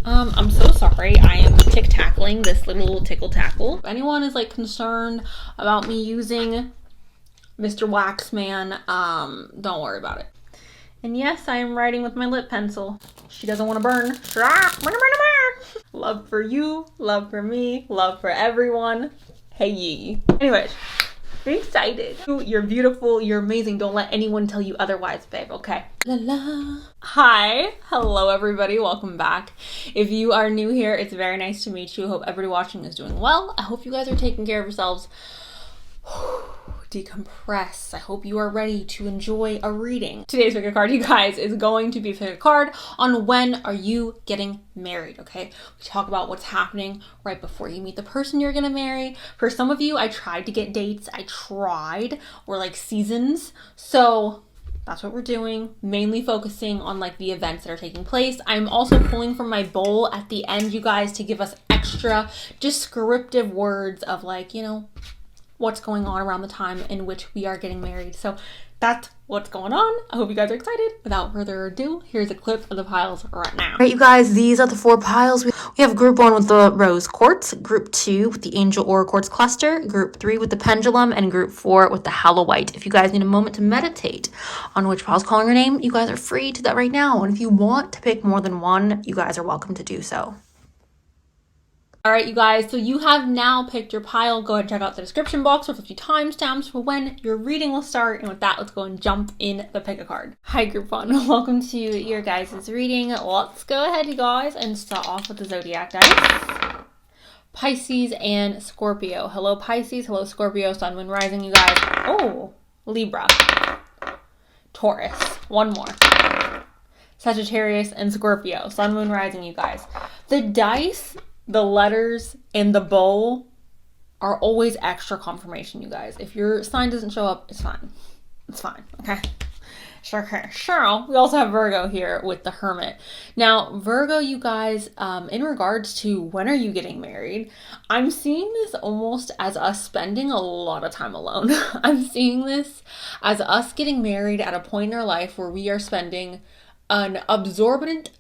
I'm so sorry. I am tackling this little tickle tackle. If anyone is like concerned about me using Mr. Waxman, don't worry about it. And yes, I am writing with my lip pencil. She doesn't want to burn. Love for you, love for me, love for everyone. Hey ye. Anyways, be excited. You're beautiful, you're amazing. Don't let anyone tell you otherwise, babe, okay? La la. Hi, hello everybody, welcome back. If you are new here, it's very nice to meet you. Hope everybody watching is doing well. I hope you guys are taking care of yourselves. Decompress. I hope you are ready to enjoy a reading. Today's pick a card, you guys, is going to be pick a card on when are you getting married, okay? We talk about what's happening right before you meet the person you're gonna marry. For some of you, I tried to get dates. Or like seasons. So that's what we're doing, mainly focusing on like the events that are taking place. I'm also pulling from my bowl at the end, you guys, to give us extra descriptive words of like, you know, what's going on around the time in which we are getting married. So that's what's going on. I hope you guys are excited. Without further ado, here's a clip of the piles right now. All right, you guys, these are the 4 piles. We have group 1 with the rose quartz, group 2 with the angel aura quartz cluster, group 3 with the pendulum, and group 4 with the hallowite. If you guys need a moment to meditate on which pile's calling your name, you guys are free to do that right now. And if you want to pick more than one, you guys are welcome to do so. All right, you guys, so you have now picked your pile. Go ahead and check out the description box with a few timestamps for when your reading will start. And with that, let's go and jump in the pick a card. Hi, group 1. Welcome to your guys' reading. Let's go ahead, you guys, and start off with the zodiac dice. Pisces and Scorpio. Hello, Pisces. Hello, Scorpio. Sun, Moon, Rising, you guys. Oh, Libra. Taurus. One more. Sagittarius and Scorpio. Sun, Moon, Rising, you guys. The dice, the letters, and the bowl are always extra confirmation, you guys. If your sign doesn't show up, it's fine. It's fine, okay? Sure. We also have Virgo here with the Hermit. Now, Virgo, you guys, in regards to when are you getting married, I'm seeing this almost as us spending a lot of time alone. I'm seeing this as us getting married at a point in our life where we are spending an absorbent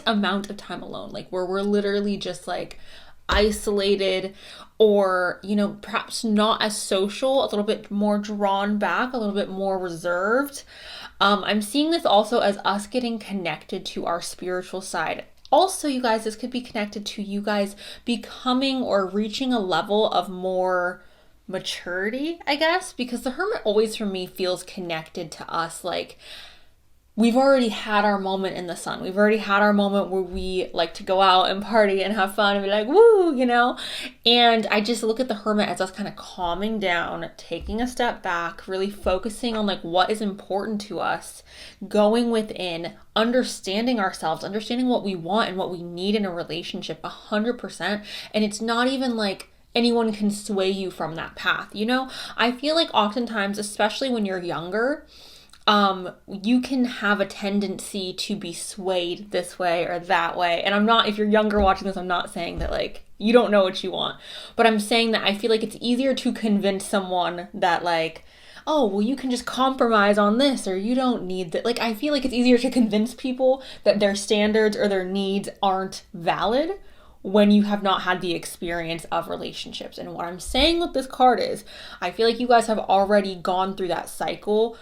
amount of time alone, like where we're literally just like isolated, or, you know, perhaps not as social, a little bit more drawn back, a little bit more reserved. I'm seeing this also as us getting connected to our spiritual side. Also, you guys, this could be connected to you guys becoming or reaching a level of more maturity, I guess, because the Hermit always for me feels connected to us like we've already had our moment in the sun. We've already had our moment where we like to go out and party and have fun and be like, woo, you know? And I just look at the Hermit as us kind of calming down, taking a step back, really focusing on like what is important to us, going within, understanding ourselves, understanding what we want and what we need in a relationship 100%. And it's not even like anyone can sway you from that path, you know? I feel like oftentimes, especially when you're younger, you can have a tendency to be swayed this way or that way. And I'm not, if you're younger watching this, I'm not saying that like you don't know what you want, but I'm saying that I feel like it's easier to convince someone that like, oh, well, you can just compromise on this, or you don't need that. Like, I feel like it's easier to convince people that their standards or their needs aren't valid when you have not had the experience of relationships. And what I'm saying with this card is, I feel like you guys have already gone through that cycle,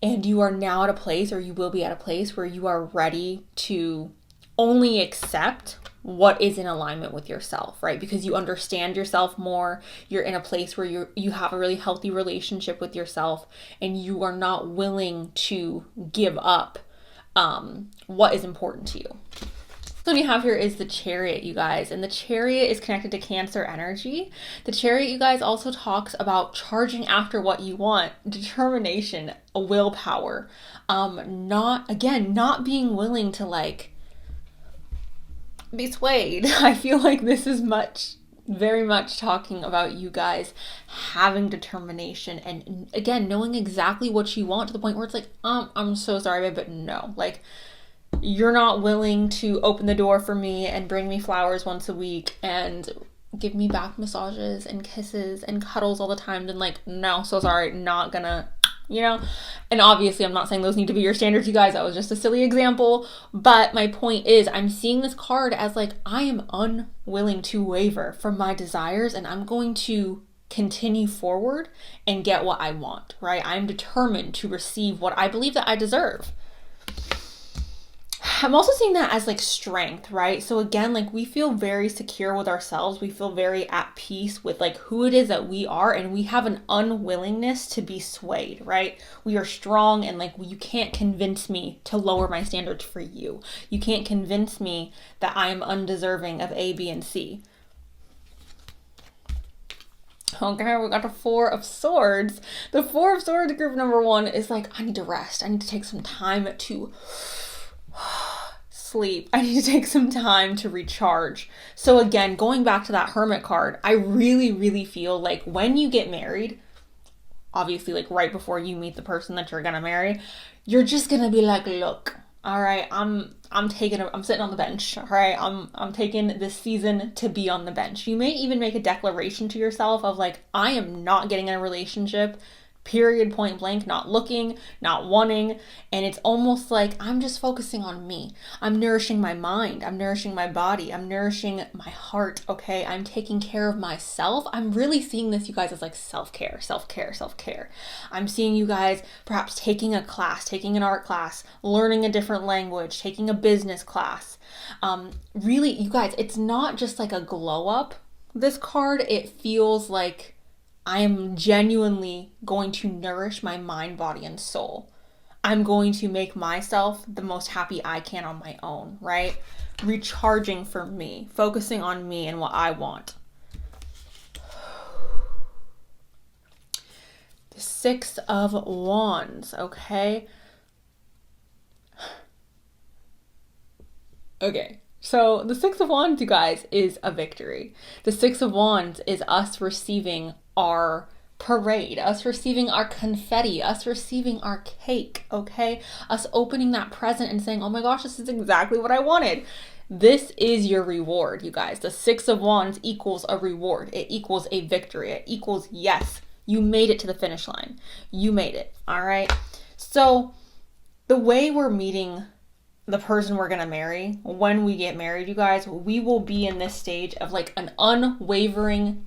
and you are now at a place, or you will be at a place where you are ready to only accept what is in alignment with yourself, right? Because you understand yourself more. You're in a place where you have a really healthy relationship with yourself, and you are not willing to give up what is important to you. So what you have here is the Chariot, you guys, and the Chariot is connected to Cancer energy. The Chariot, you guys, also talks about charging after what you want, determination, a willpower, not being willing to like be swayed. I feel like this is very much talking about you guys having determination and again knowing exactly what you want to the point where it's like, I'm so sorry, babe, but no, like, you're not willing to open the door for me and bring me flowers once a week and give me back massages and kisses and cuddles all the time, then like, no, so sorry, not gonna you know? And obviously, I'm not saying those need to be your standards, you guys. That was just a silly example. But my point is, I'm seeing this card as like, I am unwilling to waver from my desires, and I'm going to continue forward and get what I want, right? I'm determined to receive what I believe that I deserve. I'm also seeing that as like strength, right? So again, like we feel very secure with ourselves. We feel very at peace with like who it is that we are, and we have an unwillingness to be swayed, right? We are strong, and like you can't convince me to lower my standards for you. You can't convince me that I am undeserving of A, B, and C. Okay, we got the Four of Swords. The Four of Swords group number 1 is like, I need to rest. I need to take some time to sleep. I need to take some time to recharge. So again, going back to that Hermit card, I really, really feel like when you get married, obviously like right before you meet the person that you're gonna marry, you're just gonna be like, look, all right, I'm sitting on the bench. All right, I'm taking this season to be on the bench. You may even make a declaration to yourself of like, I am not getting in a relationship, period, point blank, not looking, not wanting. And it's almost like I'm just focusing on me. I'm nourishing my mind. I'm nourishing my body. I'm nourishing my heart. Okay. I'm taking care of myself. I'm really seeing this, you guys, as like self-care, self-care, self-care. I'm seeing you guys perhaps taking a class, taking an art class, learning a different language, taking a business class. Really, you guys, it's not just like a glow up. This card, it feels like I am genuinely going to nourish my mind, body, and soul. I'm going to make myself the most happy I can on my own, right? Recharging for me, focusing on me and what I want. The Six of Wands, okay? Okay. So the Six of Wands, you guys, is a victory. The Six of Wands is us receiving our parade, us receiving our confetti, us receiving our cake, okay? Us opening that present and saying, oh my gosh, this is exactly what I wanted. This is your reward, you guys. The Six of Wands equals a reward. It equals a victory. It equals, yes, you made it to the finish line. You made it, all right? So the way we're meeting the person we're gonna marry, when we get married, you guys, we will be in this stage of like an unwavering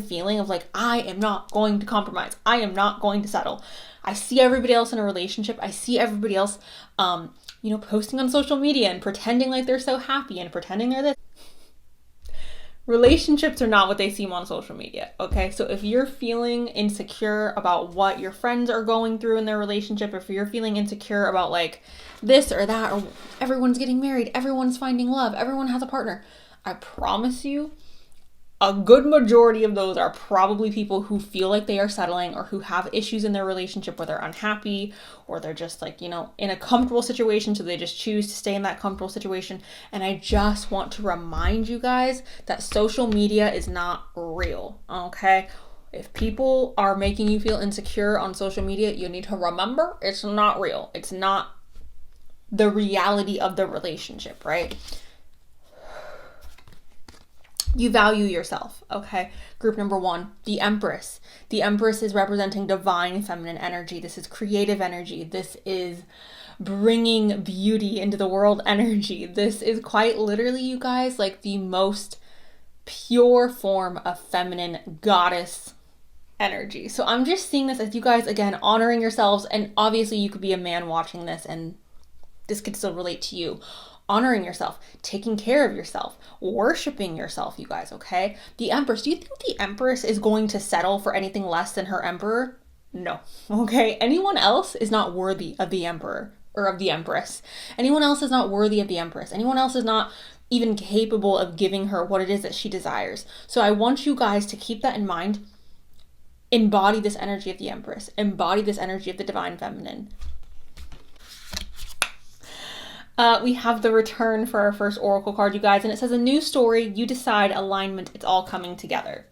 feeling of like, I am not going to compromise. I am not going to settle. I see everybody else in a relationship. I see everybody else, posting on social media and pretending like they're so happy and pretending they're this. Relationships are not what they seem on social media, okay? So if you're feeling insecure about what your friends are going through in their relationship, if you're feeling insecure about like this or that, or everyone's getting married, everyone's finding love, everyone has a partner, I promise you, a good majority of those are probably people who feel like they are settling or who have issues in their relationship where they're unhappy or they're just like, in a comfortable situation. So they just choose to stay in that comfortable situation. And I just want to remind you guys that social media is not real, okay? If people are making you feel insecure on social media, you need to remember it's not real. It's not the reality of the relationship, right? You value yourself, okay? Group number 1, the Empress. The Empress is representing divine feminine energy. This is creative energy. This is bringing beauty into the world energy. This is quite literally, you guys, like the most pure form of feminine goddess energy. So I'm just seeing this as you guys, again, honoring yourselves. And obviously you could be a man watching this and this could still relate to you. Honoring yourself, taking care of yourself, worshiping yourself, you guys, okay? The Empress, do you think the Empress is going to settle for anything less than her Emperor? No, okay? Anyone else is not worthy of the Emperor or of the Empress. Anyone else is not worthy of the Empress. Anyone else is not even capable of giving her what it is that she desires. So I want you guys to keep that in mind. Embody this energy of the Empress. Embody this energy of the divine feminine. We have the return for our first oracle card, you guys, and it says a new story, you decide, alignment, it's all coming together.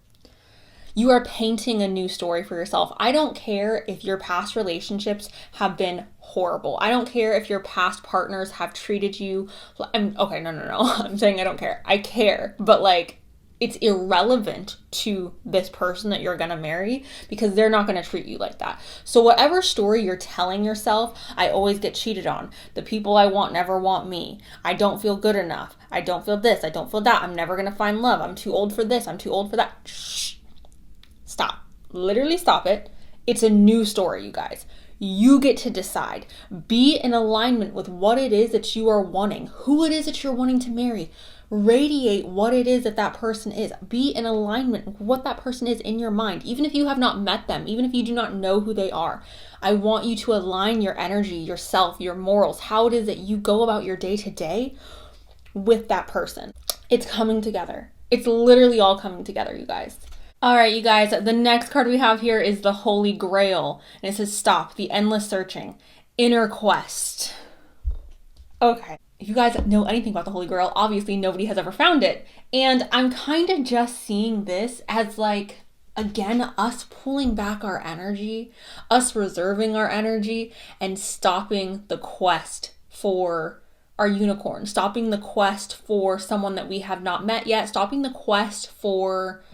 You are painting a new story for yourself. I don't care if your past relationships have been horrible. I don't care if your past partners have treated you. No. I'm saying I don't care. I care, but like it's irrelevant to this person that you're gonna marry because they're not gonna treat you like that. So whatever story you're telling yourself, I always get cheated on. The people I want never want me. I don't feel good enough. I don't feel this. I don't feel that. I'm never gonna find love. I'm too old for this. I'm too old for that. Shh. Stop. Literally stop it. It's a new story, you guys. You get to decide. Be in alignment with what it is that you are wanting, who it is that you're wanting to marry. Radiate what it is that that person is. Be in alignment with what that person is in your mind. Even if you have not met them, even if you do not know who they are, I want you to align your energy, yourself, your morals, how it is that you go about your day to day with that person. It's coming together. It's literally all coming together, you guys. All right, you guys, the next card we have here is the Holy Grail. And it says, stop the endless searching, inner quest. Okay. If you guys know anything about the Holy Grail, obviously nobody has ever found it. And I'm kind of just seeing this as like, again, us pulling back our energy, us reserving our energy, and stopping the quest for our unicorn, stopping the quest for someone that we have not met yet, stopping the quest for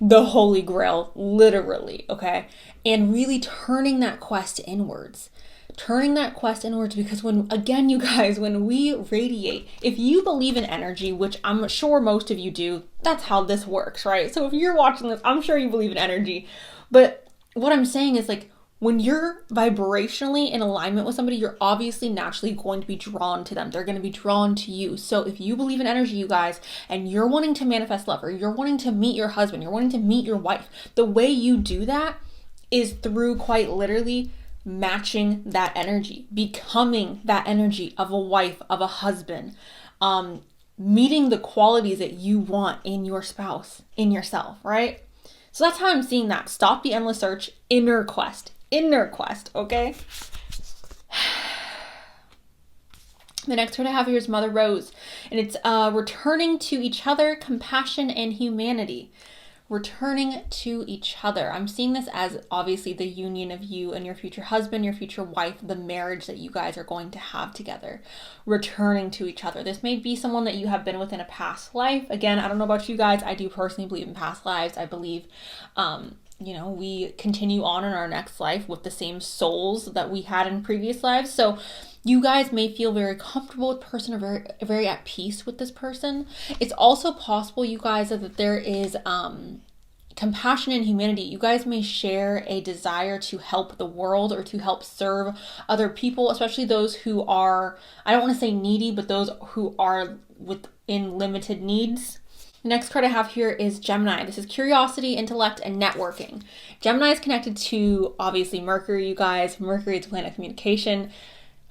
the Holy Grail, literally, okay? And really turning that quest inwards. Because again, you guys, when we radiate, if you believe in energy, which I'm sure most of you do, that's how this works, right? So if you're watching this, I'm sure you believe in energy. But what I'm saying is like, when you're vibrationally in alignment with somebody, you're obviously naturally going to be drawn to them. They're going to be drawn to you. So if you believe in energy, you guys, and you're wanting to manifest love, or you're wanting to meet your husband, you're wanting to meet your wife, the way you do that is through quite literally matching that energy, becoming that energy of a wife, of a husband, meeting the qualities that you want in your spouse, in yourself, right? So that's how I'm seeing that. Stop the endless search, inner quest, okay? The next card I have here is Mother Rose, and it's returning to each other, compassion and humanity. Returning to each other. I'm seeing this as obviously the union of you and your future husband, your future wife, the marriage that you guys are going to have together. Returning to each other. This may be someone that you have been with in a past life. Again, I don't know about you guys. I do personally believe in past lives. I believe, we continue on in our next life with the same souls that we had in previous lives. So you guys may feel very comfortable with person or very, very at peace with this person. It's also possible, you guys, that there is compassion and humanity. You guys may share a desire to help the world or to help serve other people, especially those who are, I don't want to say needy, but those who are within limited needs. The next card I have here is Gemini. This is curiosity, intellect, and networking. Gemini is connected to, obviously, Mercury, you guys. Mercury is the planet of communication.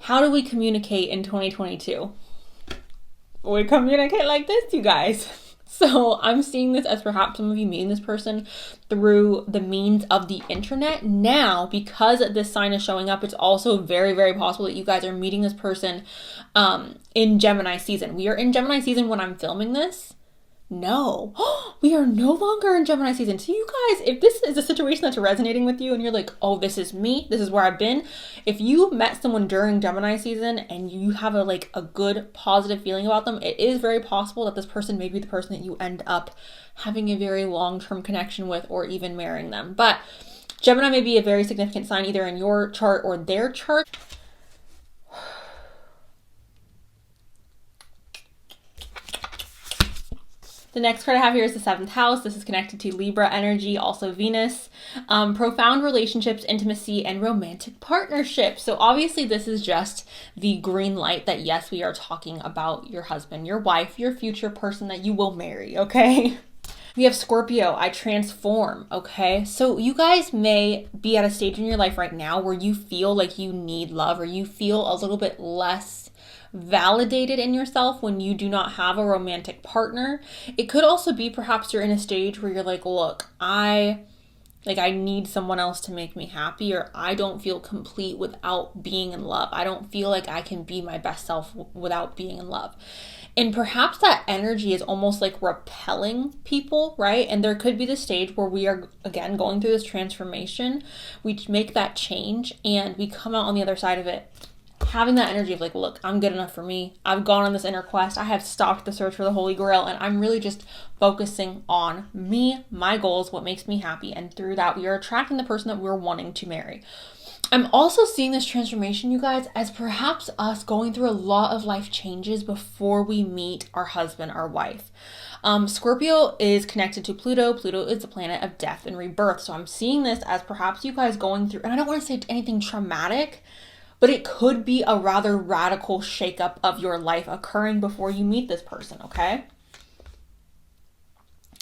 How do we communicate in 2022? We communicate like this, you guys. So I'm seeing this as perhaps some of you meeting this person through the means of the internet. Now, because this sign is showing up, it's also very, very possible that you guys are meeting this person in Gemini season. We are in Gemini season when I'm filming this. No, we are no longer in Gemini season. So you guys, if this is a situation that's resonating with you and you're like, oh, this is me, this is where I've been. If you met someone during Gemini season and you have a good positive feeling about them, it is very possible that this person may be the person that you end up having a very long-term connection with or even marrying them. But Gemini may be a very significant sign either in your chart or their chart. The next card I have here is the 7th house. This is connected to Libra energy, also Venus. Profound relationships, intimacy, and romantic partnerships. So obviously this is just the green light that yes, we are talking about your husband, your wife, your future person that you will marry, okay? We have Scorpio, I transform, okay? So you guys may be at a stage in your life right now where you feel like you need love or you feel a little bit less validated in yourself when you do not have a romantic partner. It could also be perhaps you're in a stage where you're like, look, I need someone else to make me happy, or I don't feel complete without being in love. I don't feel like I can be my best self without being in love. And perhaps that energy is almost like repelling people, right? And there could be the stage where we are, again, going through this transformation. We make that change and we come out on the other side of it having that energy of like, look, I'm good enough for me. I've gone on this inner quest. I have stalked the search for the Holy Grail, and I'm really just focusing on me, my goals, what makes me happy. And through that, we are attracting the person that we're wanting to marry. I'm also seeing this transformation, you guys, as perhaps us going through a lot of life changes before we meet our husband, our wife. Scorpio is connected to Pluto. Pluto is the planet of death and rebirth. So I'm seeing this as perhaps you guys going through, and I don't want to say anything traumatic, but it could be a rather radical shakeup of your life occurring before you meet this person, okay?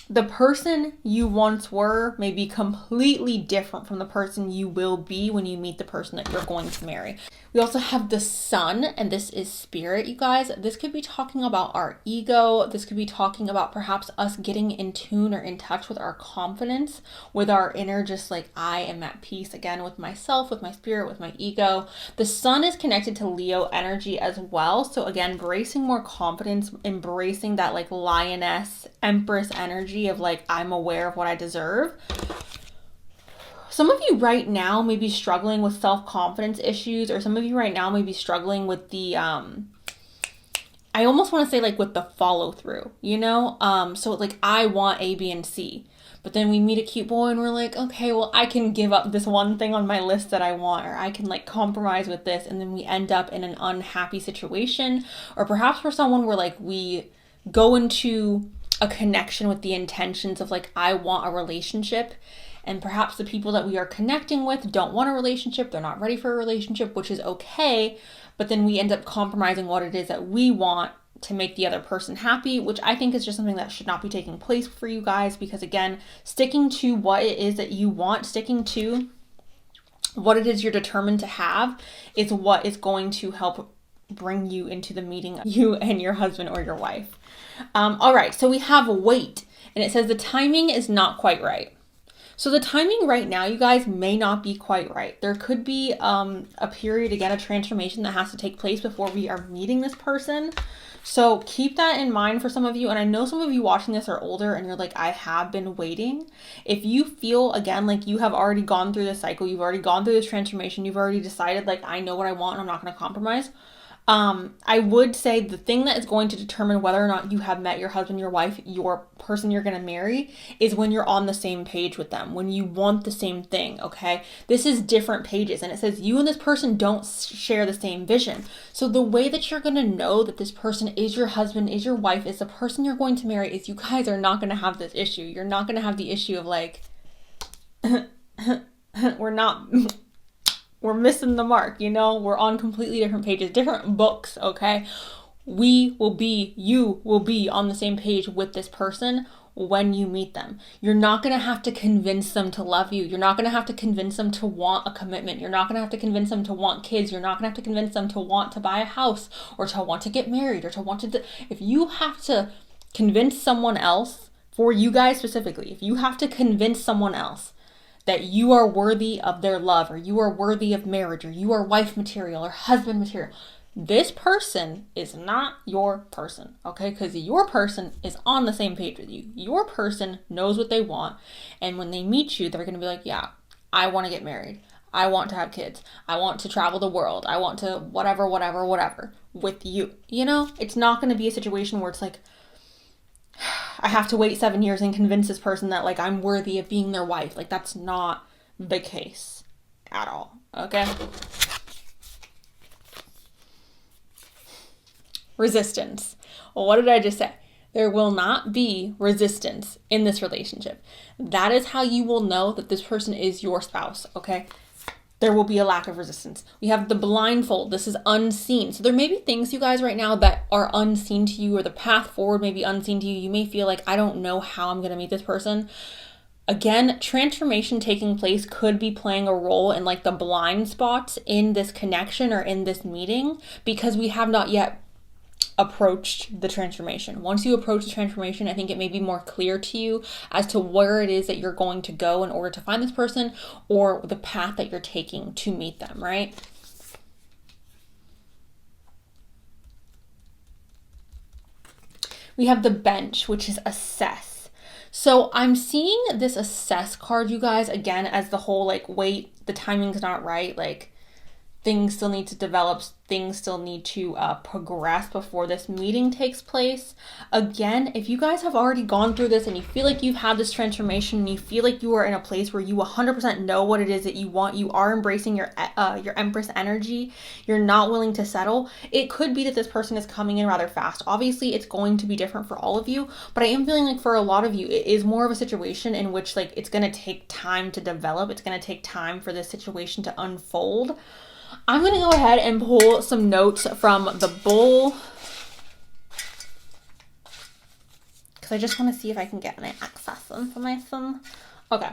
The person you once were may be completely different from the person you will be when you meet the person that you're going to marry. We also have the sun, and this is spirit, you guys. This could be talking about our ego. This could be talking about perhaps us getting in tune or in touch with our confidence, with our inner, just like I am at peace again with myself, with my spirit, with my ego. The sun is connected to Leo energy as well. So again, embracing more confidence, embracing that like lioness, empress energy of like, I'm aware of what I deserve. Some of you right now may be struggling with self-confidence issues, or some of you right now may be struggling with the, I almost want to say like with the follow through, you know? So like I want A, B, and C, but then we meet a cute boy and we're like, okay, well, I can give up this one thing on my list that I want, or I can like compromise with this. And then we end up in an unhappy situation. Or perhaps for someone where like we go into a connection with the intentions of like, I want a relationship, and perhaps the people that we are connecting with don't want a relationship. They're not ready for a relationship, which is okay. But then we end up compromising what it is that we want to make the other person happy, which I think is just something that should not be taking place for you guys. Because again, sticking to what it is that you want, sticking to what it is you're determined to have is what is going to help bring you into the meeting, you and your husband or your wife. All right, so we have wait, and it says the timing is not quite right. So the timing right now, you guys, may not be quite right. There could be a period, again, a transformation that has to take place before we are meeting this person. So keep that in mind for some of you. And I know some of you watching this are older and you're like, I have been waiting. If you feel, again, like you have already gone through this cycle, you've already gone through this transformation, you've already decided, like, I know what I want and I'm not going to compromise. I would say the thing that is going to determine whether or not you have met your husband, your wife, your person you're going to marry is when you're on the same page with them, when you want the same thing, okay? This is different pages, and it says you and this person don't share the same vision. So the way that you're going to know that this person is your husband, is your wife, is the person you're going to marry, is you guys are not going to have this issue. You're not going to have the issue of like, we're missing the mark, you know? We're on completely different pages, different books, okay? You will be on the same page with this person when you meet them. You're not going to have to convince them to love you. You're not going to have to convince them to want a commitment. You're not going to have to convince them to want kids. You're not going to have to convince them to want to buy a house or to want to get married or to want to... If you have to convince someone else, for you guys specifically, if you have to convince someone else that you are worthy of their love, or you are worthy of marriage, or you are wife material or husband material, this person is not your person, okay? Because your person is on the same page with you. Your person knows what they want. And when they meet you, they're going to be like, yeah, I want to get married. I want to have kids. I want to travel the world. I want to whatever with you. You know, it's not going to be a situation where it's like, I have to wait 7 years and convince this person that like I'm worthy of being their wife. Like that's not the case at all, okay? Resistance. Well, what did I just say? There will not be resistance in this relationship. That is how you will know that this person is your spouse, okay? There will be a lack of resistance. We have the blindfold. This is unseen. So there may be things, you guys, right now that are unseen to you, or the path forward may be unseen to you. You may feel like, I don't know how I'm going to meet this person. Again, transformation taking place could be playing a role in like the blind spots in this connection or in this meeting, because we have not yet approached the transformation. Once you approach the transformation, I think it may be more clear to you as to where it is that you're going to go in order to find this person, or the path that you're taking to meet them, right? We have the bench, which is assess. So I'm seeing this assess card, you guys, again, as the whole like, wait, the timing's not right. Like, things still need to develop, things still need to progress before this meeting takes place. Again, if you guys have already gone through this and you feel like you've had this transformation and you feel like you are in a place where you 100% know what it is that you want, you are embracing your Empress energy, you're not willing to settle, it could be that this person is coming in rather fast. Obviously, it's going to be different for all of you, but I am feeling like for a lot of you, it is more of a situation in which like it's going to take time to develop. It's going to take time for this situation to unfold. I'm going to go ahead and pull some notes from the Bull, because I just want to see if I can get any access information. Okay.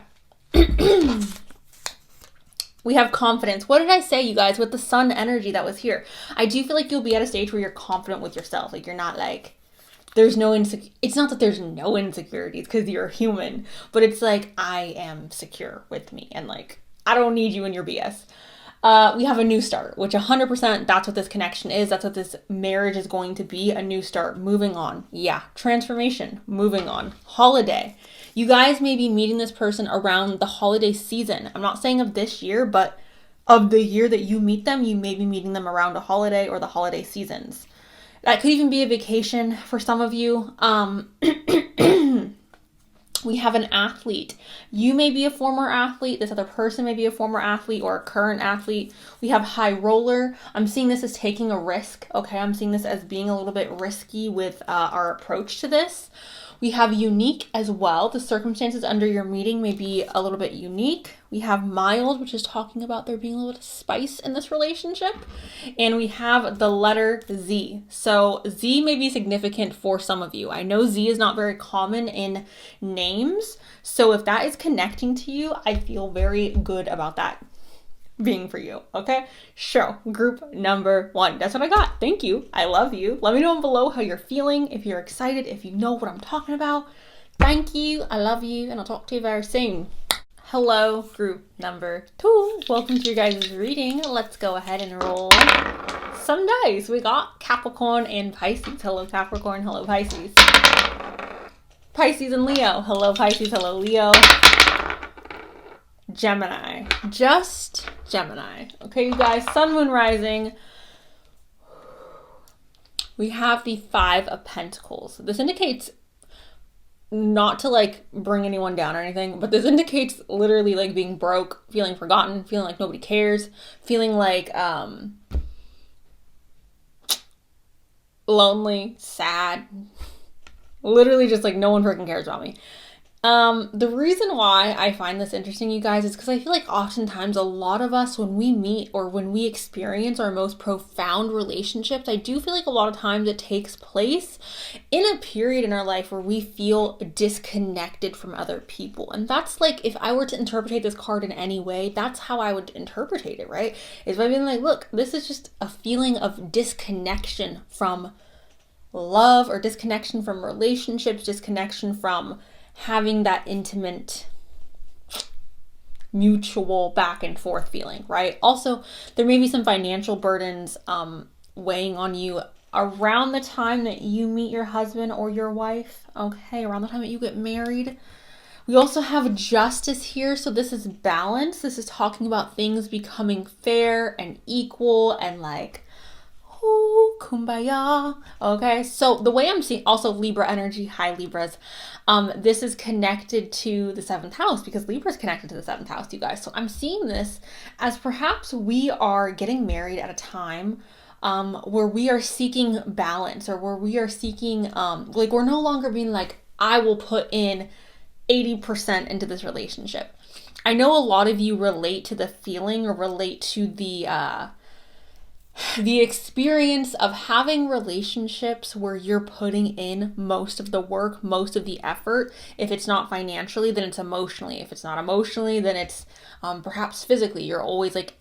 We have confidence. What did I say, you guys, with the sun energy that was here? I do feel like you'll be at a stage where you're confident with yourself. Like, you're not like, there's no it's not that there's no insecurities, because you're human, but it's like, I am secure with me, and like, I don't need you in your BS. We have a new start, which 100%, that's what this connection is. That's what this marriage is going to be, a new start, moving on. Yeah, transformation, moving on. Holiday. You guys may be meeting this person around the holiday season. I'm not saying of this year, but of the year that you meet them, you may be meeting them around a holiday or the holiday seasons. That could even be a vacation for some of you. We have an athlete. You may be a former athlete. This other person may be a former athlete or a current athlete. We have high roller. I'm seeing this as taking a risk. Okay, I'm seeing this as being a little bit risky with our approach to this. We have unique as well. The circumstances under your meeting may be a little bit unique. We have mild, which is talking about there being a little bit of spice in this relationship. And we have the letter Z. So Z may be significant for some of you. I know Z is not very common in names. So if that is connecting to you, I feel very good about that being for you. Okay, sure. Group number 1. That's what I got. Thank you. I love you. Let me know below how you're feeling, if you're excited, if you know what I'm talking about. Thank you. I love you, and I'll talk to you very soon. Hello, group number 2. Welcome to your guys' reading. Let's go ahead and roll some dice. We got Capricorn and Pisces. Hello, Capricorn. Hello, Pisces. Pisces and Leo. Hello, Pisces. Hello, Leo. Gemini. Just Gemini. Okay, you guys. Sun, Moon, Rising. We have the 5 of Pentacles. This indicates, not to like bring anyone down or anything, but this indicates literally like being broke, feeling forgotten, feeling like nobody cares, feeling like lonely, sad, literally just like no one freaking cares about me. The reason why I find this interesting, you guys, is because I feel like oftentimes a lot of us, when we meet or when we experience our most profound relationships, I do feel like a lot of times it takes place in a period in our life where we feel disconnected from other people. And that's like, if I were to interpret this card in any way, that's how I would interpret it, right? Is by being like, look, this is just a feeling of disconnection from love, or disconnection from relationships, disconnection from having that intimate, mutual back and forth feeling, right? Also, there may be some financial burdens weighing on you around the time that you meet your husband or your wife, okay? Around the time that you get married. We also have Justice here, so this is balance. This is talking about things becoming fair and equal and like, oh, kumbaya. Okay, so the way I'm seeing, also Libra energy, hi Libras, this is connected to the 7th house, because Libra is connected to the 7th house, you guys. So I'm seeing this as perhaps we are getting married at a time where we are seeking balance, or where we are seeking, like, we're no longer being like, I will put in 80% into this relationship. I know a lot of you relate to the feeling, or relate to the experience of having relationships where you're putting in most of the work, most of the effort. If it's not financially, then it's emotionally. If it's not emotionally, then it's perhaps physically. You're always like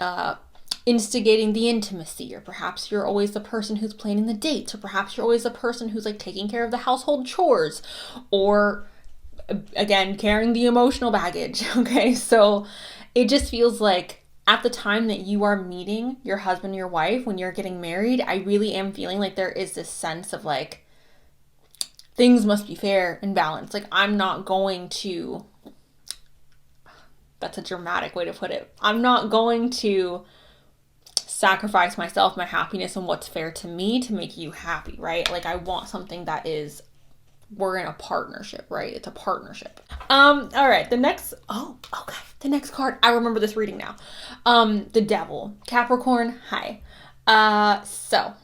instigating the intimacy, or perhaps you're always the person who's planning the dates, or perhaps you're always the person who's like taking care of the household chores, or again, carrying the emotional baggage. Okay, so it just feels like at the time that you are meeting your husband, your wife, when you're getting married, I really am feeling like there is this sense of like, things must be fair and balanced. Like, I'm not going to, that's a dramatic way to put it, I'm not going to sacrifice myself, my happiness, and what's fair to me to make you happy, right? Like I want something that is, we're in a partnership, right? It's a partnership. All right, the next card, I remember this reading now. The Devil. Capricorn, hi. So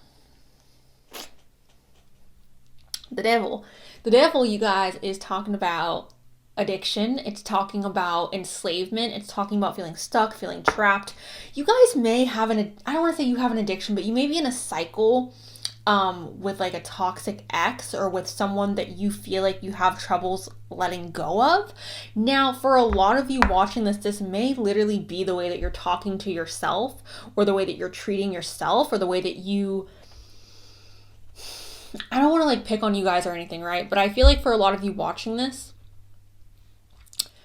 the devil, you guys, is talking about addiction. It's talking about enslavement. It's talking about feeling stuck, feeling trapped. You guys may have I don't want to say you have an addiction, but you may be in a cycle with like a toxic ex, or with someone that you feel like you have troubles letting go of. Now, for a lot of you watching this may literally be the way that you're talking to yourself, or the way that you're treating yourself, or the way that you, I don't want to like pick on you guys or anything, right? But I feel like for a lot of you watching this,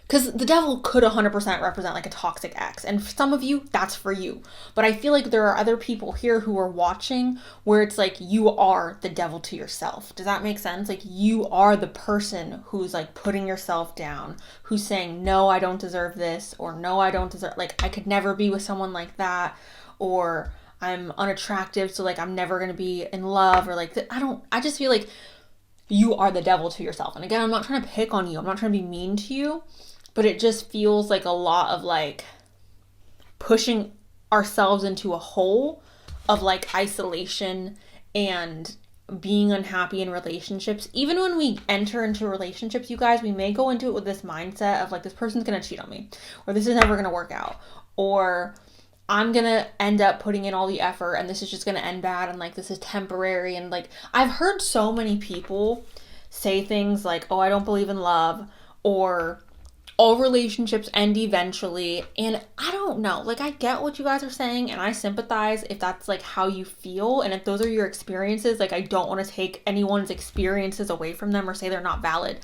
because the devil could 100% represent like a toxic ex. And for some of you, that's for you. But I feel like there are other people here who are watching where it's like you are the devil to yourself. Does that make sense? Like you are the person who's like putting yourself down, who's saying, no, I don't deserve this, or no, I don't deserve, like I could never be with someone like that, or I'm unattractive, so like I'm never going to be in love, or like I just feel like you are the devil to yourself. And again, I'm not trying to pick on you. I'm not trying to be mean to you. But it just feels like a lot of like pushing ourselves into a hole of like isolation and being unhappy in relationships. Even when we enter into relationships, you guys, we may go into it with this mindset of like, this person's going to cheat on me, or this is never going to work out, or I'm going to end up putting in all the effort and this is just going to end bad, and like this is temporary. And like I've heard so many people say things like, oh, I don't believe in love, or all relationships end eventually. And I don't know, like I get what you guys are saying, and I sympathize if that's like how you feel, and if those are your experiences. Like I don't want to take anyone's experiences away from them or say they're not valid.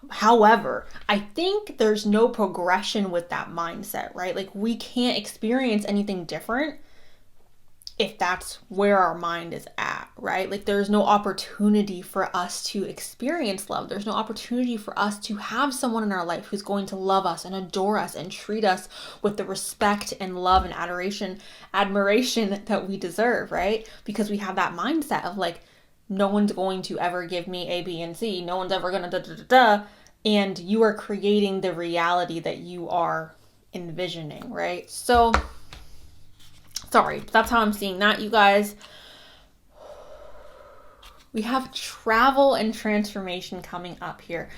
However, I think there's no progression with that mindset, right? Like we can't experience anything different if that's where our mind is at, right? Like there's no opportunity for us to experience love. There's no opportunity for us to have someone in our life who's going to love us and adore us and treat us with the respect and love and admiration that we deserve, right? Because we have that mindset of like, no one's going to ever give me A, B, and C. No one's ever going to da, da, da, da. And you are creating the reality that you are envisioning, right? So sorry, that's how I'm seeing that, you guys. We have travel and transformation coming up here.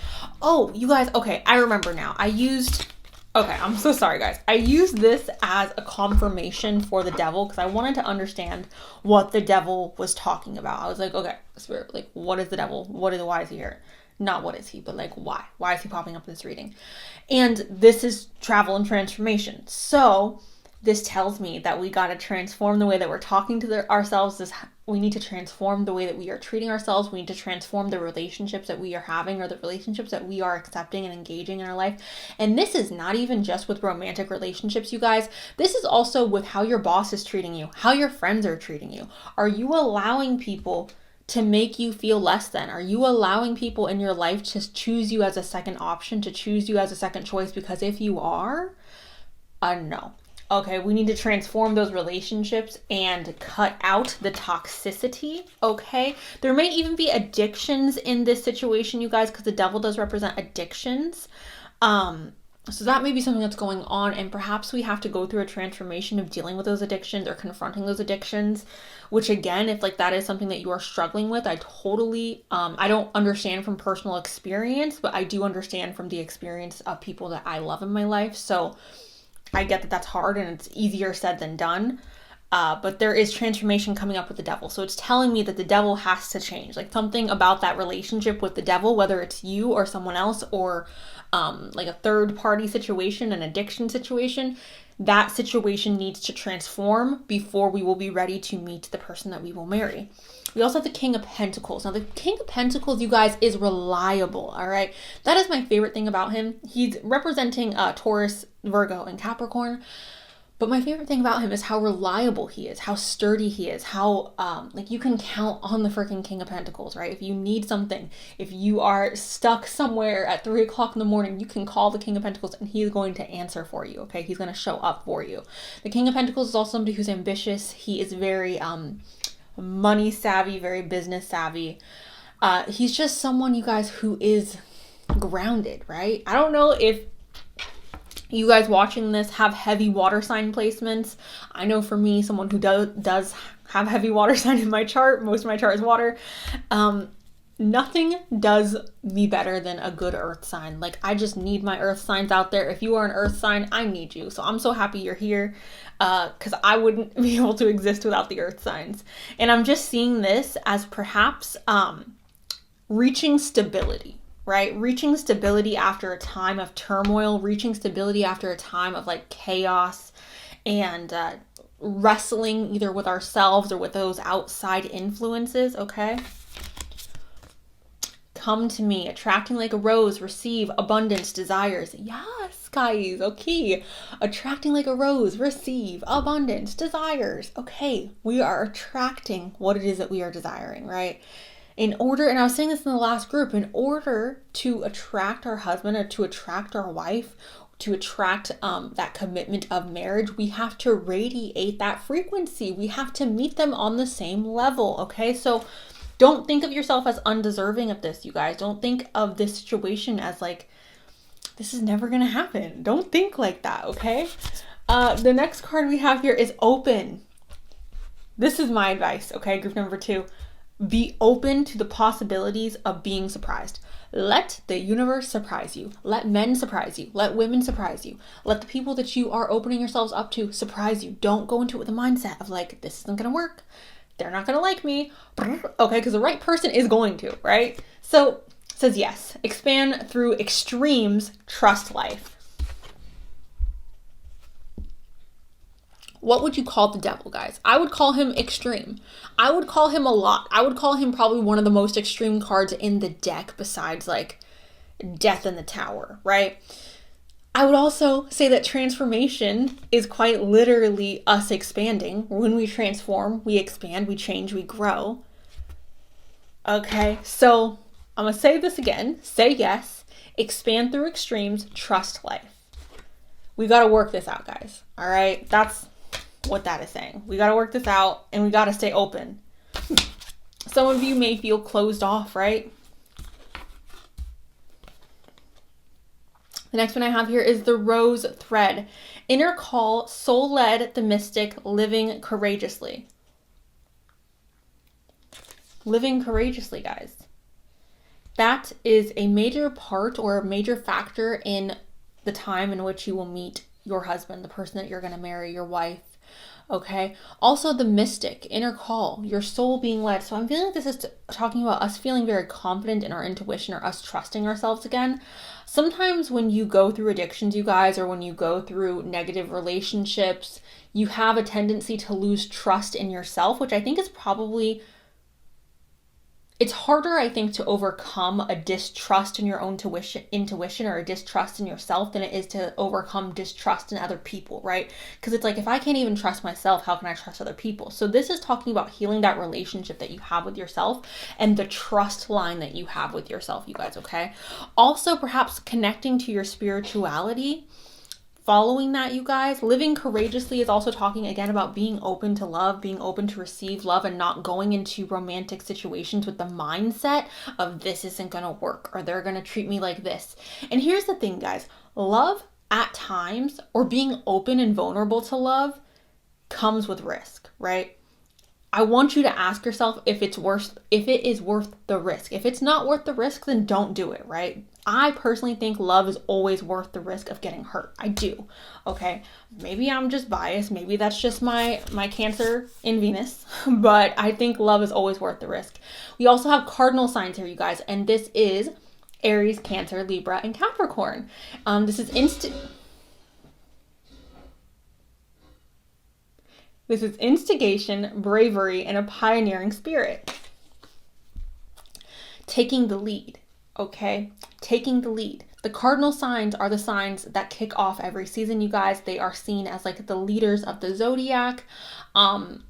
Oh, you guys, okay, I remember now. I'm so sorry, guys. I used this as a confirmation for the devil because I wanted to understand what the devil was talking about. I was like, okay, Spirit, like, what is the devil? Why is he here? Not what is he, but like, why? Why is he popping up in this reading? And this is travel and transformation. So this tells me that we got to transform the way that we're talking to ourselves. We need to transform the way that we are treating ourselves. We need to transform the relationships that we are having, or the relationships that we are accepting and engaging in our life. And this is not even just with romantic relationships, you guys. This is also with how your boss is treating you, how your friends are treating you. Are you allowing people to make you feel less than? Are you allowing people in your life to choose you as a second option, to choose you as a second choice? Because if you are, no. Okay, we need to transform those relationships and cut out the toxicity, okay? There may even be addictions in this situation, you guys, because the devil does represent addictions. So that may be something that's going on, and perhaps we have to go through a transformation of dealing with those addictions or confronting those addictions, which again, if like that is something that you are struggling with, I totally, I don't understand from personal experience, but I do understand from the experience of people that I love in my life. So I get that that's hard and it's easier said than done. But there is transformation coming up with the devil. So it's telling me that the devil has to change. Like something about that relationship with the devil, whether it's you or someone else, or like a third party situation, an addiction situation, that situation needs to transform before we will be ready to meet the person that we will marry. We also have the King of Pentacles. Now, the King of Pentacles, you guys, is reliable, all right? That is my favorite thing about him. He's representing Taurus, Virgo, and Capricorn. But my favorite thing about him is how reliable he is, how sturdy he is, how like you can count on the freaking King of Pentacles, right? If you need something, if you are stuck somewhere at 3 o'clock in the morning, you can call the King of Pentacles and he's going to answer for you, okay? He's going to show up for you. The King of Pentacles is also somebody who's ambitious. He is very money savvy, very business savvy. He's just someone, you guys, who is grounded, right? I don't know if you guys watching this have heavy water sign placements. I know for me, someone who does have heavy water sign in my chart, most of my chart is water, nothing does me better than a good earth sign. Like, I just need my earth signs out there. If you are an earth sign, I need you. So I'm so happy you're here, because I wouldn't be able to exist without the earth signs. And I'm just seeing this as perhaps reaching stability. Right? Reaching stability after a time of turmoil, reaching stability after a time of like chaos and wrestling either with ourselves or with those outside influences, okay? Come to me, attracting like a rose, receive abundance, desires. Yes, guys, okay. Attracting like a rose, receive abundance, desires. Okay, we are attracting what it is that we are desiring, right? In order, and I was saying this in the last group, in order to attract our husband or to attract our wife, to attract that commitment of marriage, we have to radiate that frequency. We have to meet them on the same level, okay? So don't think of yourself as undeserving of this, you guys. Don't think of this situation as like, this is never gonna happen. Don't think like that, okay? The next card we have here is open. This is my advice, okay? Group number 2. Be open to the possibilities of being surprised. Let the universe surprise you. Let men surprise you. Let women surprise you. Let the people that you are opening yourselves up to surprise you. Don't go into it with a mindset of like, this isn't going to work. They're not going to like me. Okay, because the right person is going to, right? So it says yes. Expand through extremes. Trust life. What would you call the devil, guys? I would call him extreme. I would call him a lot. I would call him probably one of the most extreme cards in the deck besides like Death in the Tower, right? I would also say that transformation is quite literally us expanding. When we transform, we expand, we change, we grow. Okay, so I'm going to say this again. Say yes. Expand through extremes. Trust life. We got to work this out, guys. All right? That's what that is saying. We got to work this out and we got to stay open. Some of you may feel closed off, right? The next one I have here is the rose thread. Inner call, soul-led, the mystic, living courageously. Living courageously, guys. That is a major part or a major factor in the time in which you will meet your husband, the person that you're going to marry, your wife. Okay. Also the mystic, inner call, your soul being led. So I'm feeling like this is talking about us feeling very confident in our intuition or us trusting ourselves again. Sometimes when you go through addictions, you guys, or when you go through negative relationships, you have a tendency to lose trust in yourself, which I think is probably, it's harder, I think, to overcome a distrust in your own intuition or a distrust in yourself than it is to overcome distrust in other people, right? Because it's like, if I can't even trust myself, how can I trust other people? So this is talking about healing that relationship that you have with yourself and the trust line that you have with yourself, you guys, okay? Also, perhaps connecting to your spirituality. Following that, you guys, living courageously is also talking again about being open to love, being open to receive love, and not going into romantic situations with the mindset of this isn't going to work or they're going to treat me like this. And here's the thing, guys, love at times, or being open and vulnerable to love, comes with risk, right? I want you to ask yourself if it is worth the risk. If it's not worth the risk, then don't do it, right? I personally think love is always worth the risk of getting hurt. I do. Okay. Maybe I'm just biased. Maybe that's just my Cancer in Venus, but I think love is always worth the risk. We also have cardinal signs here, you guys, and this is Aries, Cancer, Libra, and Capricorn. This is instigation, bravery, and a pioneering spirit. Taking the lead, okay? Taking the lead. The cardinal signs are the signs that kick off every season, you guys. They are seen as like the leaders of the zodiac, the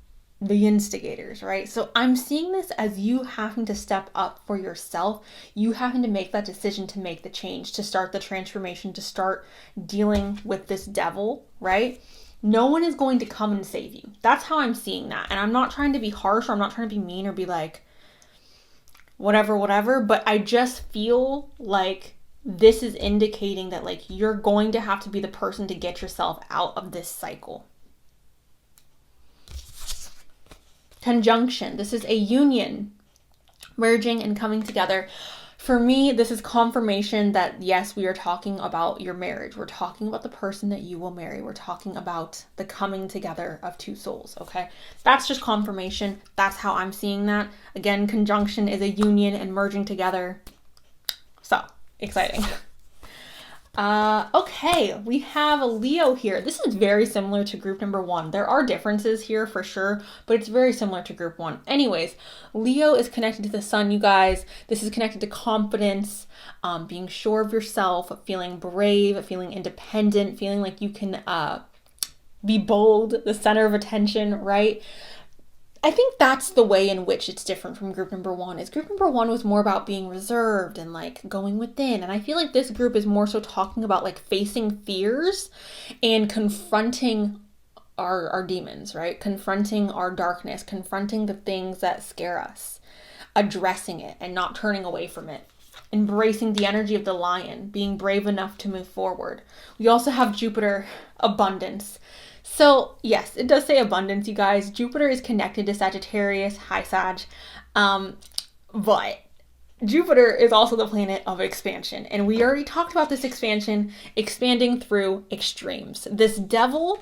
instigators, right? So I'm seeing this as you having to step up for yourself, you having to make that decision to make the change, to start the transformation, to start dealing with this devil, right? No one is going to come and save you. That's how I'm seeing that. And I'm not trying to be harsh, or I'm not trying to be mean or be like, whatever, but I just feel like this is indicating that like you're going to have to be the person to get yourself out of this cycle. Conjunction. This is a union, merging and coming together. For me, this is confirmation that yes, we are talking about your marriage. We're talking about the person that you will marry. We're talking about the coming together of two souls, okay? That's just confirmation. That's how I'm seeing that. Again, conjunction is a union and merging together. So, exciting. Okay, we have a Leo here. This is very similar to group number 1. There are differences here for sure, but it's very similar to group 1. Anyways, Leo is connected to the sun, you guys. This is connected to confidence, being sure of yourself, feeling brave, feeling independent, feeling like you can be bold, the center of attention, right? I think that's the way in which it's different from group number 1. Is group number 1 was more about being reserved and like going within. And I feel like this group is more so talking about like facing fears and confronting our demons, right? Confronting our darkness, confronting the things that scare us, addressing it and not turning away from it. Embracing the energy of the lion, being brave enough to move forward. We also have Jupiter, abundance. So yes, it does say abundance, you guys. Jupiter is connected to Sagittarius, hi Sag, but Jupiter is also the planet of expansion. And we already talked about this expansion, expanding through extremes. This devil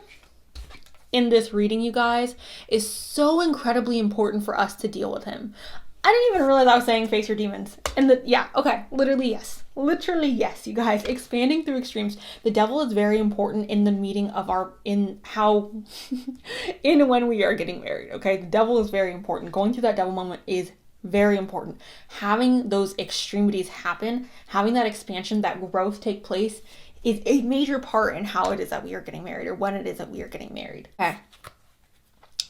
in this reading, you guys, is so incredibly important for us to deal with him. I didn't even realize I was saying face your demons. And literally yes, you guys. Expanding through extremes. The devil is very important in the meeting of when we are getting married, okay? The devil is very important. Going through that devil moment is very important. Having those extremities happen, having that expansion, that growth take place is a major part in how it is that we are getting married, or when it is that we are getting married. Okay.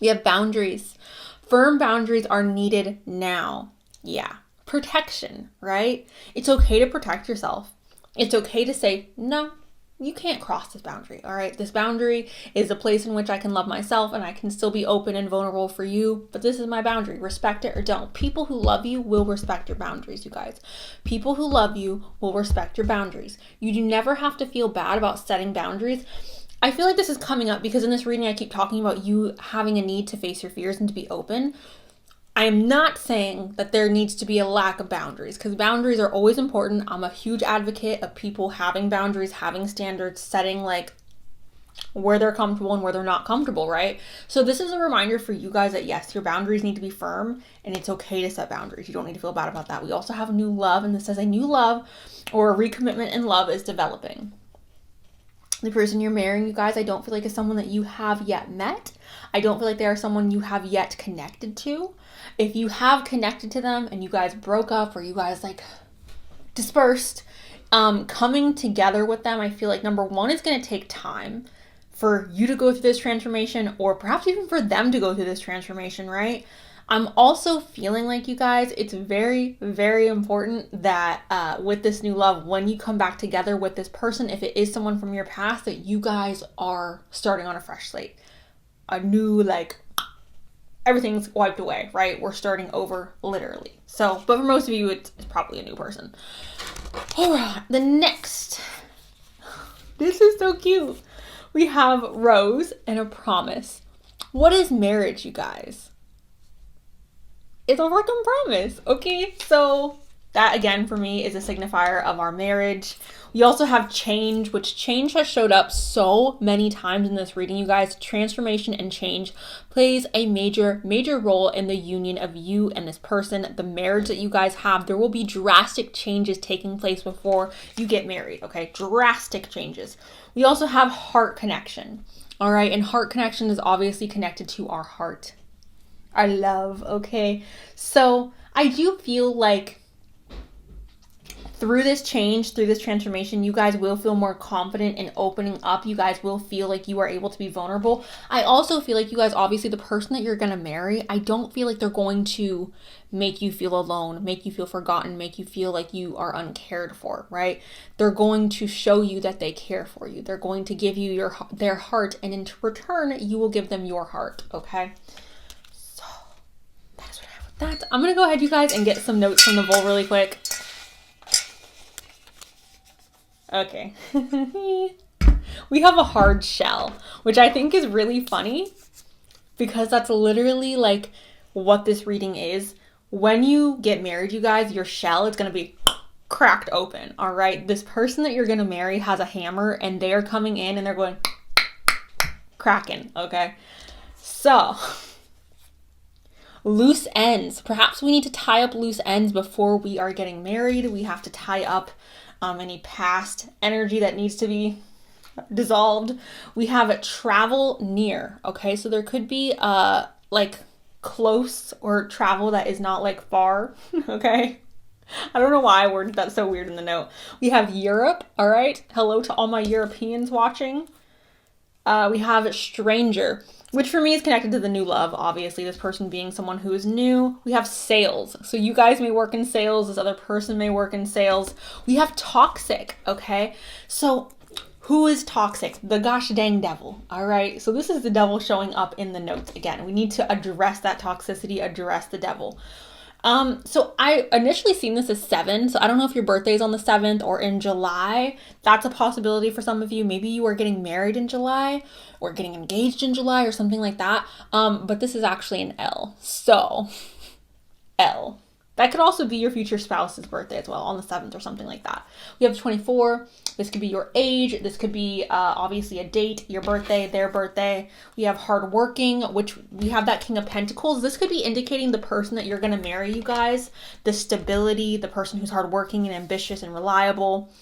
We have boundaries. Firm boundaries are needed now. Yeah. Protection, right? It's okay to protect yourself. It's okay to say, no, you can't cross this boundary, all right? This boundary is a place in which I can love myself and I can still be open and vulnerable for you, but this is my boundary. Respect it or don't. People who love you will respect your boundaries, you guys. People who love you will respect your boundaries. You do never have to feel bad about setting boundaries. I feel like this is coming up because in this reading, I keep talking about you having a need to face your fears and to be open. I am not saying that there needs to be a lack of boundaries, because boundaries are always important. I'm a huge advocate of people having boundaries, having standards, setting like where they're comfortable and where they're not comfortable, right? So this is a reminder for you guys that yes, your boundaries need to be firm and it's okay to set boundaries. You don't need to feel bad about that. We also have new love, and this says a new love or a recommitment in love is developing. The person you're marrying, you guys, I don't feel like is someone that you have yet met. I don't feel like they are someone you have yet connected to. If you have connected to them and you guys broke up or you guys like dispersed, coming together with them, I feel like number 1 is going to take time for you to go through this transformation, or perhaps even for them to go through this transformation, right? I'm also feeling like, you guys, it's very, very important that with this new love, when you come back together with this person, if it is someone from your past, that you guys are starting on a fresh slate. A new, like, everything's wiped away, right? We're starting over, literally. So, but for most of you, it's probably a new person. All right, the next. This is so cute. We have Rose and a promise. What is marriage, you guys? It's a fucking promise, okay? So that, again, for me, is a signifier of our marriage. We also have change, which change has showed up so many times in this reading, you guys. Transformation and change plays a major, major role in the union of you and this person, the marriage that you guys have. There will be drastic changes taking place before you get married, okay? Drastic changes. We also have heart connection, all right? And heart connection is obviously connected to our heart. Our love, okay? So I do feel like through this change, through this transformation, you guys will feel more confident in opening up. You guys will feel like you are able to be vulnerable. I also feel like you guys, obviously the person that you're going to marry, I don't feel like they're going to make you feel alone, make you feel forgotten, make you feel like you are uncared for, right? They're going to show you that they care for you. They're going to give you their heart, and in return, you will give them your heart, okay? So that's what I have with that. I'm going to go ahead, you guys, and get some notes from the Vole really quick. Okay. We have a hard shell, which I think is really funny because that's literally like what this reading is. When you get married, you guys, your shell is going to be cracked open, all right? This person that you're going to marry has a hammer and they're coming in and they're going cracking, okay? So, loose ends. Perhaps we need to tie up loose ends before we are getting married. We have to tie up any past energy that needs to be dissolved. We have travel near, okay? So there could be like close or travel that is not like far, okay? I don't know why I worded that so weird in the note. We have Europe, all right? Hello to all my Europeans watching. We have stranger, which for me is connected to the new love, obviously, this person being someone who is new. We have sales. So you guys may work in sales. This other person may work in sales. We have toxic, okay? So who is toxic? The gosh dang devil, all right? So this is the devil showing up in the notes again. We need to address that toxicity, address the devil. So I initially seen this as 7. So I don't know if your birthday is on the 7th or in July. That's a possibility for some of you. Maybe you are getting married in July or getting engaged in July or something like that. But this is actually an L. So L. That could also be your future spouse's birthday as well, on the 7th or something like that. We have 24. This could be your age. This could be obviously a date, your birthday, their birthday. We have hardworking, which we have that King of Pentacles. This could be indicating the person that you're going to marry, you guys. The stability, the person who's hardworking and ambitious and reliable.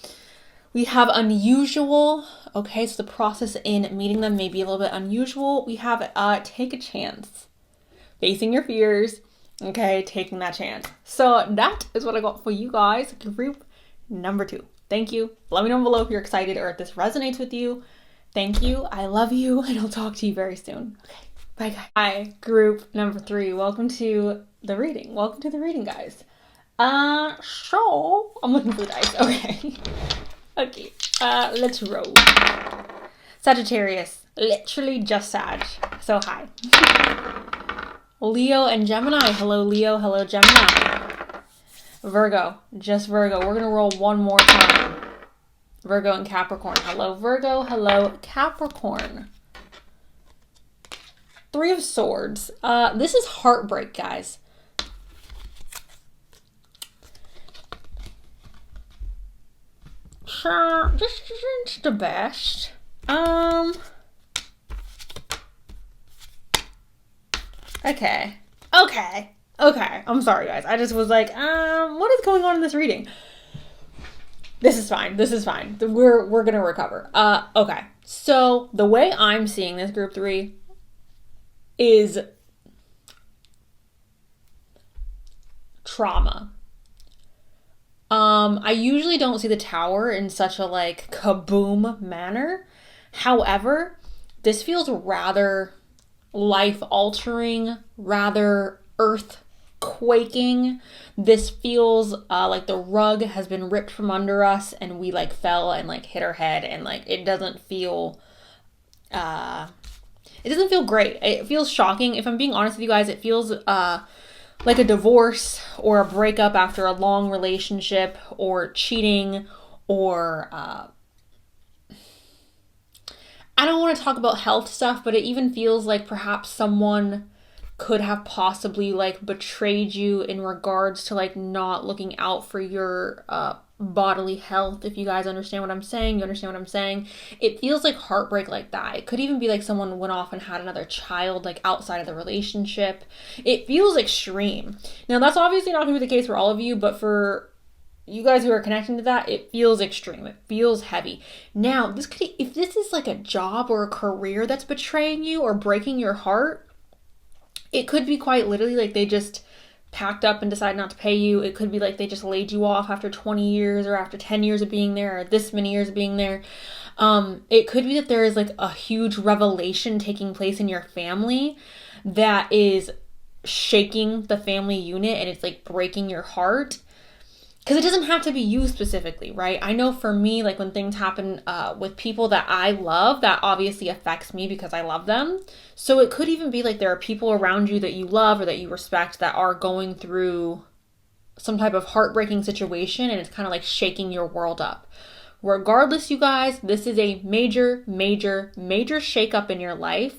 We have unusual. Okay, so the process in meeting them may be a little bit unusual. We have take a chance. Facing your fears. Okay, taking that chance. So that is what I got for you guys. Group number 2. Thank you. Let me know below if you're excited or if this resonates with you. Thank you. I love you, and I'll talk to you very soon. Okay, bye guys. Hi, group number 3. Welcome to the reading. Welcome to the reading, guys. So I'm looking for the dice. Okay. Okay. Let's roll. Sagittarius. Literally just Sag. So hi. Leo and Gemini. Hello, Leo. Hello, Gemini. Virgo. Just Virgo. We're going to roll one more time. Virgo and Capricorn. Hello, Virgo. Hello, Capricorn. 3 of Swords. This is heartbreak, guys. Sure, this isn't the best. Okay. I'm sorry, guys. I just was like, what is going on in this reading? This is fine. We're gonna recover. Okay. So the way I'm seeing this group 3 is trauma. I usually don't see the Tower in such a like kaboom manner. However, this feels rather life-altering, rather earth-quaking. This feels like the rug has been ripped from under us and we like fell and like hit our head, and like it doesn't feel great. It feels shocking. If I'm being honest with you guys, it feels like a divorce or a breakup after a long relationship, or cheating, or I don't want to talk about health stuff, but it even feels like perhaps someone could have possibly like betrayed you in regards to like not looking out for your bodily health. If you guys understand what I'm saying, you understand what I'm saying. It feels like heartbreak like that. It could even be like someone went off and had another child like outside of the relationship. It feels extreme. Now that's obviously not going to be the case for all of you, but for you guys who are connecting to that, it feels extreme. It feels heavy. Now, if this is like a job or a career that's betraying you or breaking your heart, it could be quite literally like they just packed up and decided not to pay you. It could be like they just laid you off after 20 years or after 10 years of being there or this many years of being there. It could be that there is like a huge revelation taking place in your family that is shaking the family unit and it's like breaking your heart. Because it doesn't have to be you specifically, right? I know for me, like when things happen with people that I love, that obviously affects me because I love them. So it could even be like there are people around you that you love or that you respect that are going through some type of heartbreaking situation, and it's kind of like shaking your world up. Regardless, you guys, this is a major, major, major shakeup in your life,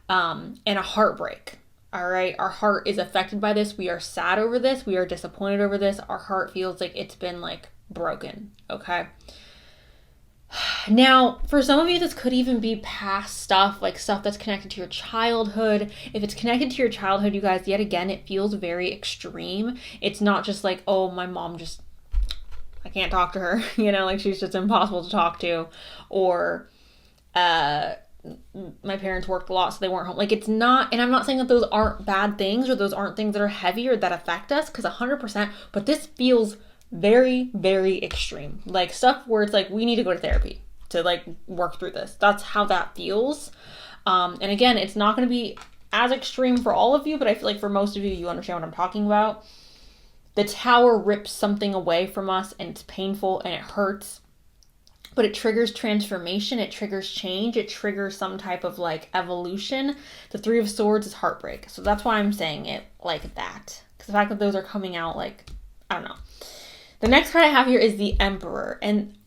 and a heartbreak. All right, our heart is affected by this. We are sad over this. We are disappointed over this. Our heart feels like it's been like broken, okay? Now, for some of you, this could even be past stuff, like stuff that's connected to your childhood. If it's connected to your childhood, you guys, yet again, it feels very extreme. It's not just like, oh, my mom just, I can't talk to her, you know, like she's just impossible to talk to, or, my parents worked a lot so they weren't home. Like it's not, and I'm not saying that those aren't bad things or those aren't things that are heavy or that affect us, because 100%, but this feels very, very extreme. Like stuff where it's like we need to go to therapy to like work through this. That's how that feels. And again, it's not going to be as extreme for all of you, but I feel like for most of you, you understand what I'm talking about. The tower rips something away from us and it's painful and it hurts. But it triggers transformation, it triggers change, it triggers some type of like evolution. The Three of Swords is heartbreak. So that's why I'm saying it like that. Because the fact that those are coming out like, I don't know. The next card I have here is the Emperor. And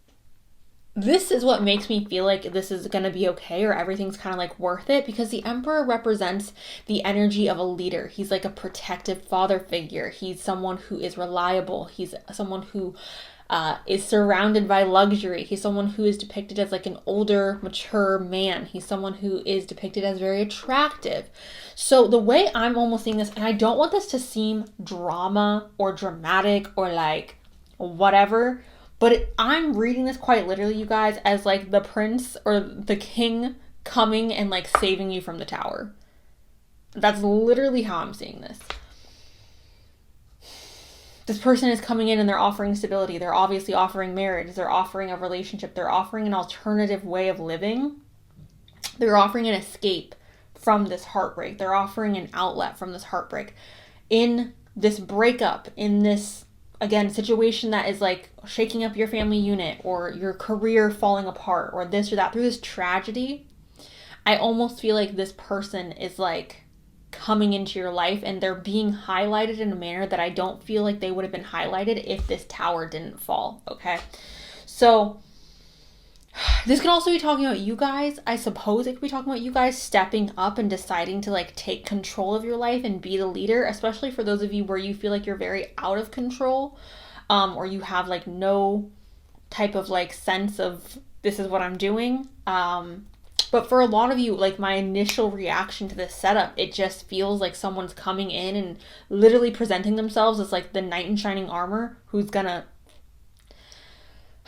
this is what makes me feel like this is going to be okay or everything's kind of like worth it, because the Emperor represents the energy of a leader. He's like a protective father figure. He's someone who is reliable. He's someone who is surrounded by luxury. He's someone who is depicted as like an older, mature man. He's someone who is depicted as very attractive. So the way I'm almost seeing this, and I don't want this to seem drama or dramatic or like whatever, but I'm reading this quite literally, you guys, as like the prince or the king coming and like saving you from the tower. That's literally how I'm seeing this. This person is coming in and they're offering stability. They're obviously offering marriage. They're offering a relationship. They're offering an alternative way of living. They're offering an escape from this heartbreak. They're offering an outlet from this heartbreak. In this breakup, in this, again, situation that is like shaking up your family unit or your career falling apart or this or that, through this tragedy, I almost feel like this person is like coming into your life and they're being highlighted in a manner that I don't feel like they would have been highlighted if this tower didn't fall, okay? So this could also be talking about you guys. I suppose it could be talking about you guys stepping up and deciding to like take control of your life and be the leader, especially for those of you where you feel like you're very out of control, or you have like no type of like sense of this is what I'm doing. But for a lot of you, like my initial reaction to this setup, it just feels like someone's coming in and literally presenting themselves as like the knight in shining armor who's gonna,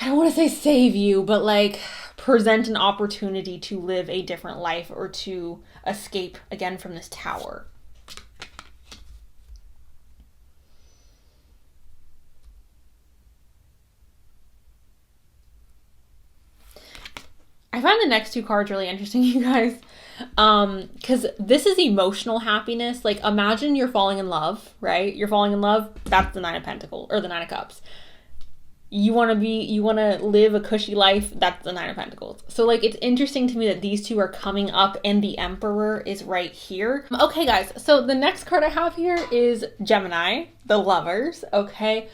I don't want to say save you, but like present an opportunity to live a different life or to escape again from this tower. I find the next two cards really interesting, you guys, because this is emotional happiness. Like imagine you're falling in love, right? You're falling in love. That's the Nine of Pentacles or the Nine of Cups. You want to live a cushy life. That's the Nine of Pentacles. So like, it's interesting to me that these two are coming up and the Emperor is right here. Okay, guys. So the next card I have here is Gemini, the Lovers. Okay.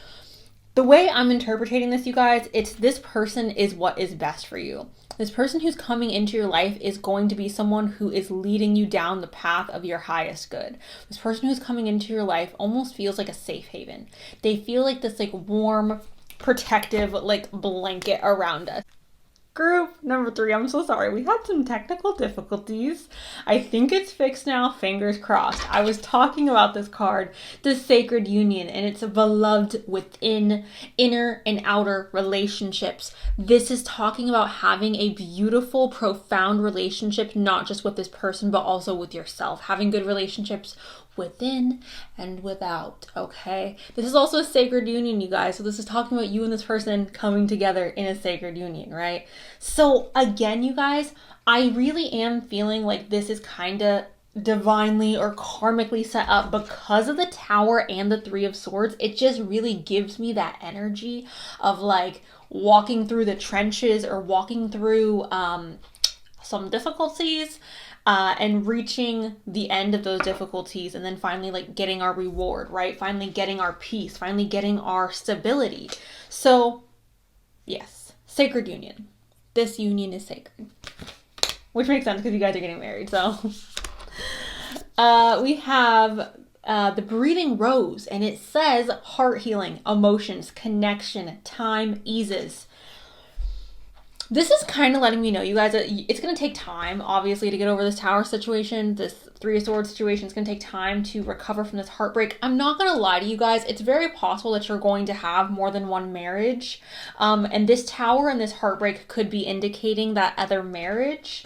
The way I'm interpreting this, you guys, it's this person is what is best for you. This person who's coming into your life is going to be someone who is leading you down the path of your highest good. This person who's coming into your life almost feels like a safe haven. They feel like this like warm, protective like blanket around us. Group number 3, I'm so sorry. We had some technical difficulties. I think it's fixed now, fingers crossed. I was talking about this card, the Sacred Union, and it's a beloved within inner and outer relationships. This is talking about having a beautiful, profound relationship, not just with this person, but also with yourself. Having good relationships within and without, okay? This is also a sacred union, you guys. So this is talking about you and this person coming together in a sacred union, right? So again, you guys, I really am feeling like this is kind of divinely or karmically set up because of the Tower and the Three of Swords. It just really gives me that energy of like walking through the trenches or walking through some difficulties and reaching the end of those difficulties, and then finally like getting our reward, right? Finally getting our peace, finally getting our stability. So yes, sacred union. This union is sacred, which makes sense because you guys are getting married. So we have the breathing rose, and it says heart healing, emotions, connection, time eases. This is kind of letting me know, you guys, it's going to take time, obviously, to get over this Tower situation. This Three of Swords situation is going to take time to recover from this heartbreak. I'm not going to lie to you guys. It's very possible that you're going to have more than one marriage. And this Tower and this heartbreak could be indicating that other marriage,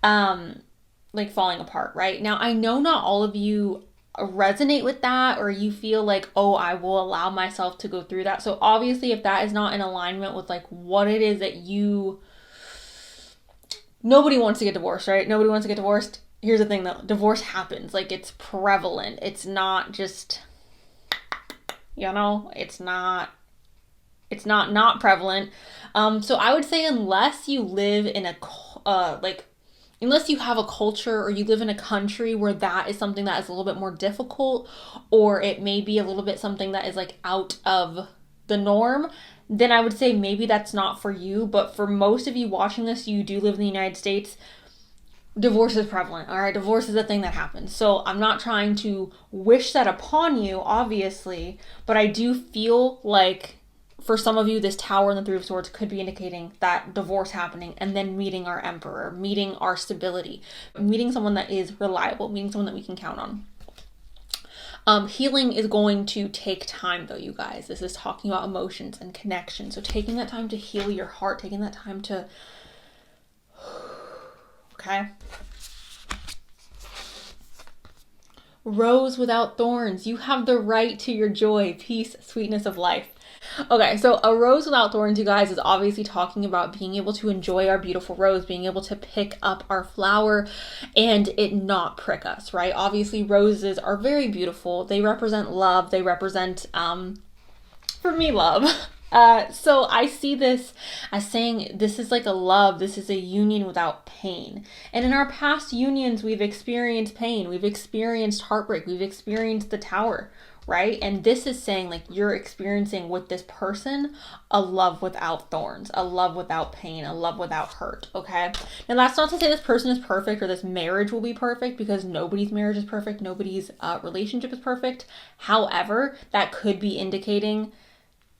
like falling apart, right? Now, I know not all of you resonate with that, or you feel like, oh, I will allow myself to go through that. So obviously, if that is not in alignment with like what it is that nobody wants to get divorced, right? Nobody wants to get divorced. Here's the thing though, divorce happens. Like, it's prevalent. It's not just, it's not prevalent. So I would say unless you live in unless you have a culture or you live in a country where that is something that is a little bit more difficult, or it may be a little bit something that is like out of the norm, then I would say maybe that's not for you. But for most of you watching this, you do live in the United States, divorce is prevalent, all right? Divorce is a thing that happens. So I'm not trying to wish that upon you, obviously, but I do feel like for some of you, this Tower and the Three of Swords could be indicating that divorce happening, and then meeting our Emperor, meeting our stability, meeting someone that is reliable, meeting someone that we can count on. Healing is going to take time though, you guys. This is talking about emotions and connection. So taking that time to heal your heart, taking that time to, okay. Rose without thorns. You have the right to your joy, peace, sweetness of life. Okay, so a rose without thorns, you guys, is obviously talking about being able to enjoy our beautiful rose, being able to pick up our flower and it not prick us, right? Obviously, roses are very beautiful. They represent love. They represent, for me, love. So I see this as saying this is like a love, this is a union without pain. And in our past unions, we've experienced pain, we've experienced heartbreak, we've experienced the Tower, right? And this is saying like you're experiencing with this person a love without thorns, a love without pain, a love without hurt, okay? Now that's not to say this person is perfect or this marriage will be perfect, because nobody's marriage is perfect, nobody's relationship is perfect. However, that could be indicating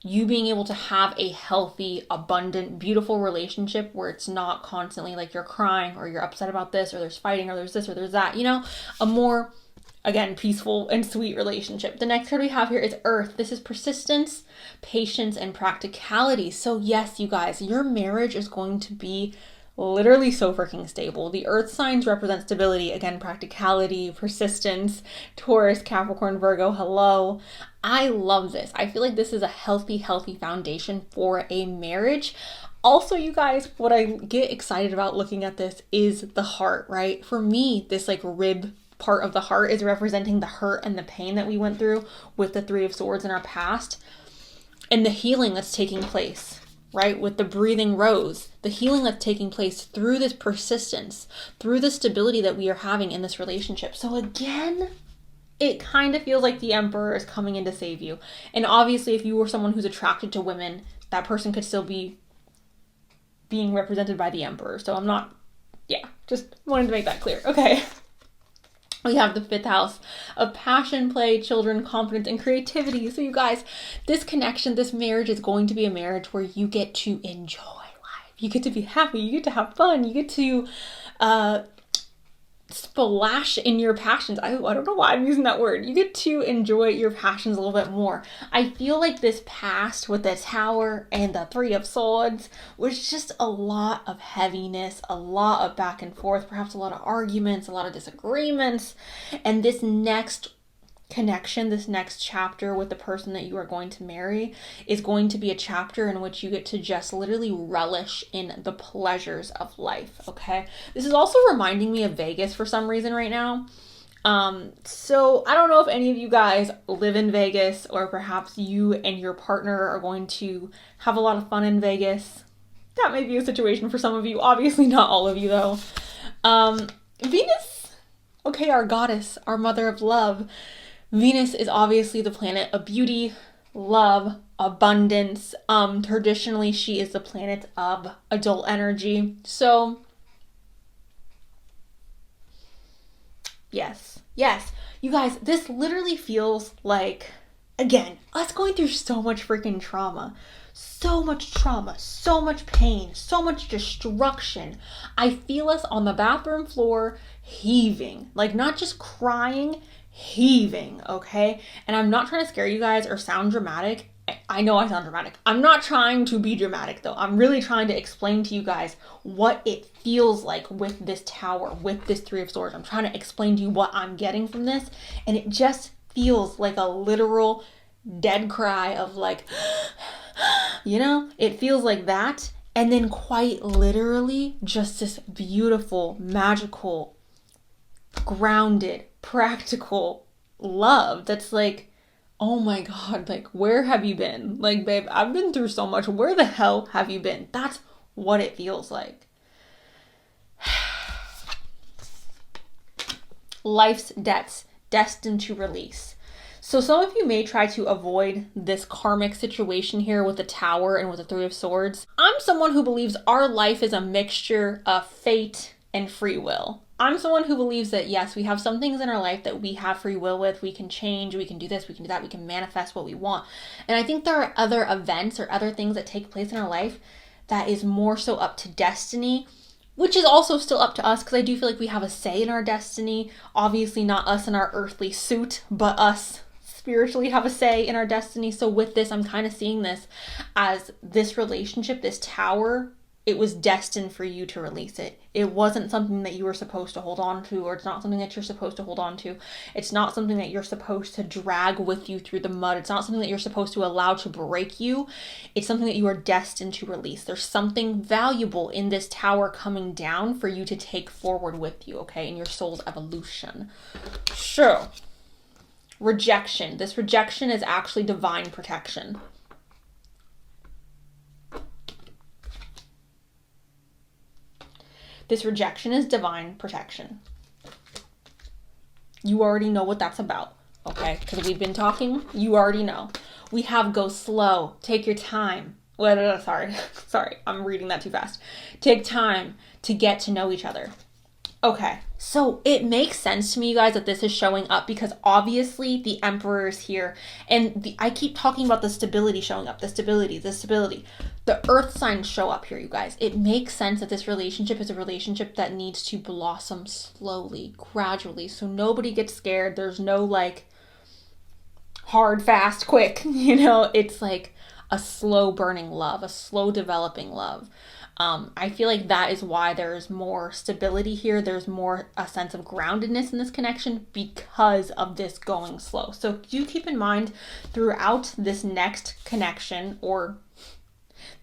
you being able to have a healthy, abundant, beautiful relationship where it's not constantly like you're crying or you're upset about this or there's fighting or there's this or there's that, a more, again, peaceful and sweet relationship. The next card we have here is Earth. This is persistence, patience, and practicality. So yes, you guys, your marriage is going to be literally so freaking stable. The earth signs represent stability, again, practicality, persistence. Taurus, Capricorn, Virgo, hello. I love this. I feel like this is a healthy foundation for a marriage. Also, you guys, what I get excited about looking at this is the heart, right? For me, this like rib part of the heart is representing the hurt and the pain that we went through with the Three of Swords in our past, and the healing that's taking place, right? With the breathing rose, the healing that's taking place through this persistence, through the stability that we are having in this relationship. So again, it kind of feels like the Emperor is coming in to save you. And obviously, if you were someone who's attracted to women, that person could still be being represented by the Emperor. So I'm not, just wanted to make that clear. Okay. We have the 5th house of passion, play, children, confidence, and creativity. So you guys, this connection, this marriage is going to be a marriage where you get to enjoy life. You get to be happy. You get to have fun. You get to splash in your passions. I don't know why I'm using that word. You get to enjoy your passions a little bit more. I feel like this past with the Tower and the Three of Swords was just a lot of heaviness, a lot of back and forth, perhaps a lot of arguments, a lot of disagreements. And this next connection, this next chapter with the person that you are going to marry, is going to be a chapter in which you get to just literally relish in the pleasures of life, okay? This is also reminding me of Vegas for some reason right now. So I don't know if any of you guys live in Vegas, or perhaps you and your partner are going to have a lot of fun in Vegas. That may be a situation for some of you, obviously not all of you though. Venus, okay, our goddess, our mother of love. Venus is obviously the planet of beauty, love, abundance. Traditionally, she is the planet of adult energy. So, yes. You guys, this literally feels like, again, us going through so much freaking trauma. So much trauma, so much pain, so much destruction. I feel us on the bathroom floor heaving. Like, not just crying, heaving, okay? And I'm not trying to scare you guys or sound dramatic. I know I sound dramatic. I'm not trying to be dramatic though. I'm really trying to explain to you guys what it feels like with this tower, with this Three of Swords. I'm trying to explain to you what I'm getting from this. And it just feels like a literal dead cry of like, you know, it feels like that. And then quite literally just this beautiful, magical, grounded, practical love that's like, oh my God, like, where have you been? Like, babe, I've been through so much. Where the hell have you been? That's what it feels like. Life's debts, destined to release. So some of you may try to avoid this karmic situation here with the Tower and with the Three of Swords. I'm someone who believes our life is a mixture of fate and free will. I'm someone who believes that, yes, we have some things in our life that we have free will with. We can change, we can do this, we can do that, we can manifest what we want. And I think there are other events or other things that take place in our life that is more so up to destiny, which is also still up to us, because I do feel like we have a say in our destiny. Obviously not us in our earthly suit, but us spiritually have a say in our destiny. So with this, I'm kind of seeing this as this relationship, this Tower, it was destined for you to release it. It wasn't something that you were supposed to hold on to, or it's not something that you're supposed to hold on to. It's not something that you're supposed to drag with you through the mud. It's not something that you're supposed to allow to break you. It's something that you are destined to release. There's something valuable in this Tower coming down for you to take forward with you, okay, in your soul's evolution. Sure. Rejection. This rejection is actually divine protection. This rejection is divine protection. You already know what that's about, okay? Because we've been talking, you already know. We have go slow, take your time. Sorry, I'm reading that too fast. Take time to get to know each other. Okay, so it makes sense to me, you guys, that this is showing up, because obviously the Emperor is here, and I keep talking about the stability showing up, the stability. The earth signs show up here, you guys. It makes sense that this relationship is a relationship that needs to blossom slowly, gradually, so nobody gets scared. There's no like hard, fast, quick, you know, it's like a slow burning love, a slow developing love. I feel like that is why there's more stability here. There's more a sense of groundedness in this connection because of this going slow. So do keep in mind throughout this next connection, or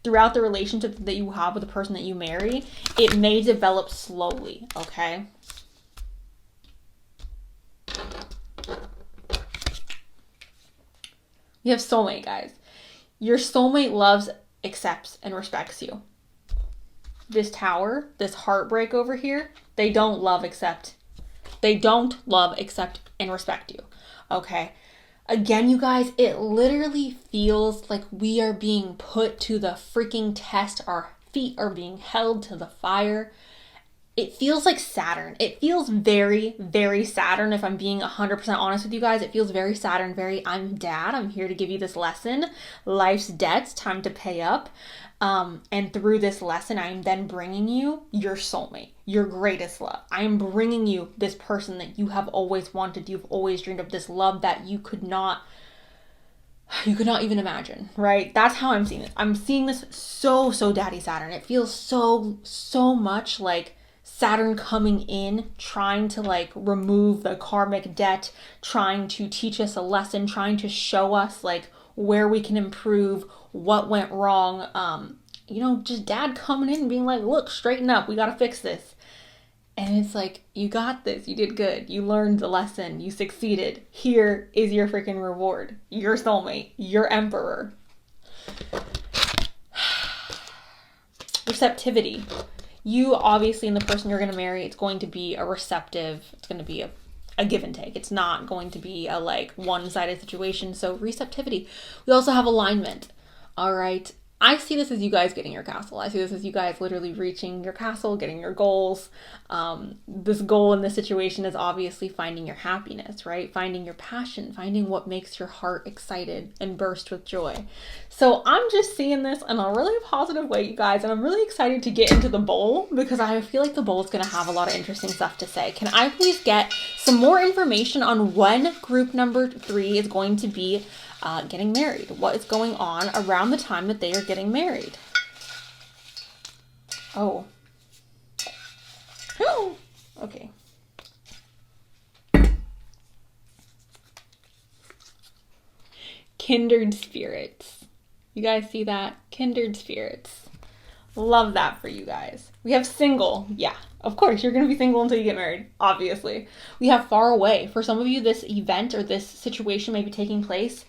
throughout the relationship that you have with the person that you marry, it may develop slowly, okay? You have soulmate, guys. Your soulmate loves, accepts, and respects you. This Tower, this heartbreak over here, they don't love, accept. They don't love, accept, and respect you. Okay? Again, you guys, it literally feels like we are being put to the freaking test. Our feet are being held to the fire. It feels like Saturn. It feels very, very Saturn, if I'm being 100% honest with you guys. It feels very Saturn, very, I'm dad, I'm here to give you this lesson. Life's debts, time to pay up. And through this lesson, I am then bringing you your soulmate, your greatest love. I am bringing you this person that you have always wanted, you've always dreamed of, this love that you could not even imagine, right? That's how I'm seeing this. I'm seeing this so Daddy Saturn. It feels so much like Saturn coming in, trying to like remove the karmic debt, trying to teach us a lesson, trying to show us like where we can improve, what went wrong. Just dad coming in and being like, look, straighten up, we gotta fix this. And it's like, you got this, you did good, you learned the lesson, you succeeded. Here is your freaking reward. Your soulmate, your emperor. Receptivity. You obviously, and the person you're going to marry, it's going to be a receptive, it's going to be a give and take. It's not going to be a like one-sided situation. So receptivity. We also have alignment. All right. I see this as you guys getting your castle. I see this as you guys literally reaching your castle, getting your goals. This goal in this situation is obviously finding your happiness, right? Finding your passion, finding what makes your heart excited and burst with joy. So I'm just seeing this in a really positive way, you guys, and I'm really excited to get into the bowl because I feel like the bowl is going to have a lot of interesting stuff to say. Can I please get some more information on when group number 3 is going to be getting married? What is going on around the time that they are getting married? Oh. Okay. Kindred spirits. You guys see that? Kindred spirits. Love that for you guys. We have single. Yeah, of course, you're going to be single until you get married, obviously. We have far away. For some of you, this event or this situation may be taking place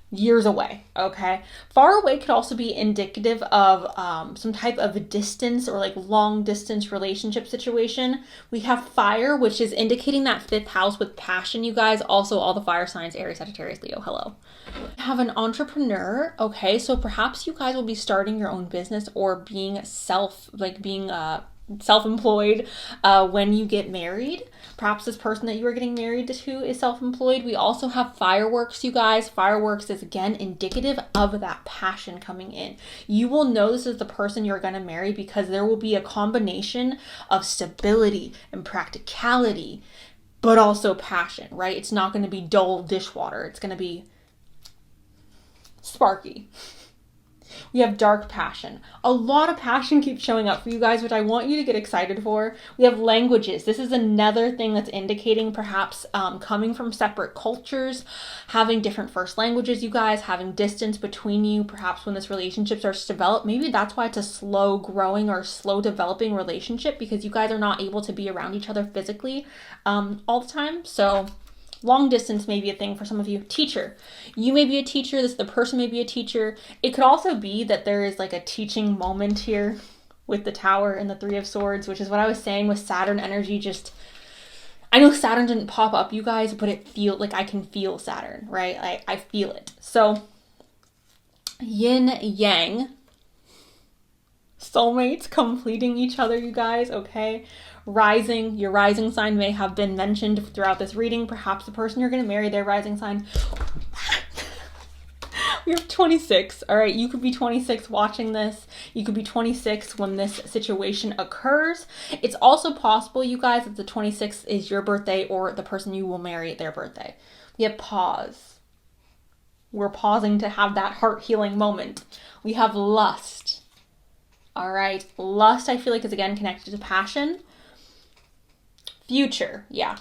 years away, okay? Far away could also be indicative of some type of a distance or like long distance relationship situation. We have fire, which is indicating that 5th house with passion, you guys. Also, all the fire signs, Aries, Sagittarius, Leo, hello. We have an entrepreneur, okay? So perhaps you guys will be starting your own business or being self-employed when you get married. Perhaps this person that you are getting married to is self-employed. We also have fireworks, you guys. Fireworks is again indicative of that passion coming in. You will know this is the person you're going to marry because there will be a combination of stability and practicality, but also passion, right? It's not going to be dull dishwater. It's going to be sparky. We have dark passion. A lot of passion keeps showing up for you guys, which I want you to get excited for. We have languages. This is another thing that's indicating perhaps coming from separate cultures, having different first languages, you guys, having distance between you, perhaps when this relationship starts to develop. Maybe that's why it's a slow growing or slow developing relationship because you guys are not able to be around each other physically all the time. So long distance may be a thing for some of you. Teacher. You may be a teacher. The person may be a teacher. It could also be that there is like a teaching moment here with the Tower and the 3 of Swords, which is what I was saying with Saturn energy. I know Saturn didn't pop up, you guys, but I can feel Saturn, right? I feel it. So yin yang. Soulmates completing each other, you guys, okay? Rising, your rising sign may have been mentioned throughout this reading. Perhaps the person you're going to marry, their rising sign. We have 26, all right? You could be 26 watching this. You could be 26 when this situation occurs. It's also possible, you guys, that the 26th is your birthday or the person you will marry, their birthday. We have pause. We're pausing to have that heart healing moment. We have lust. All right, lust I feel like is again connected to passion. Future, yeah.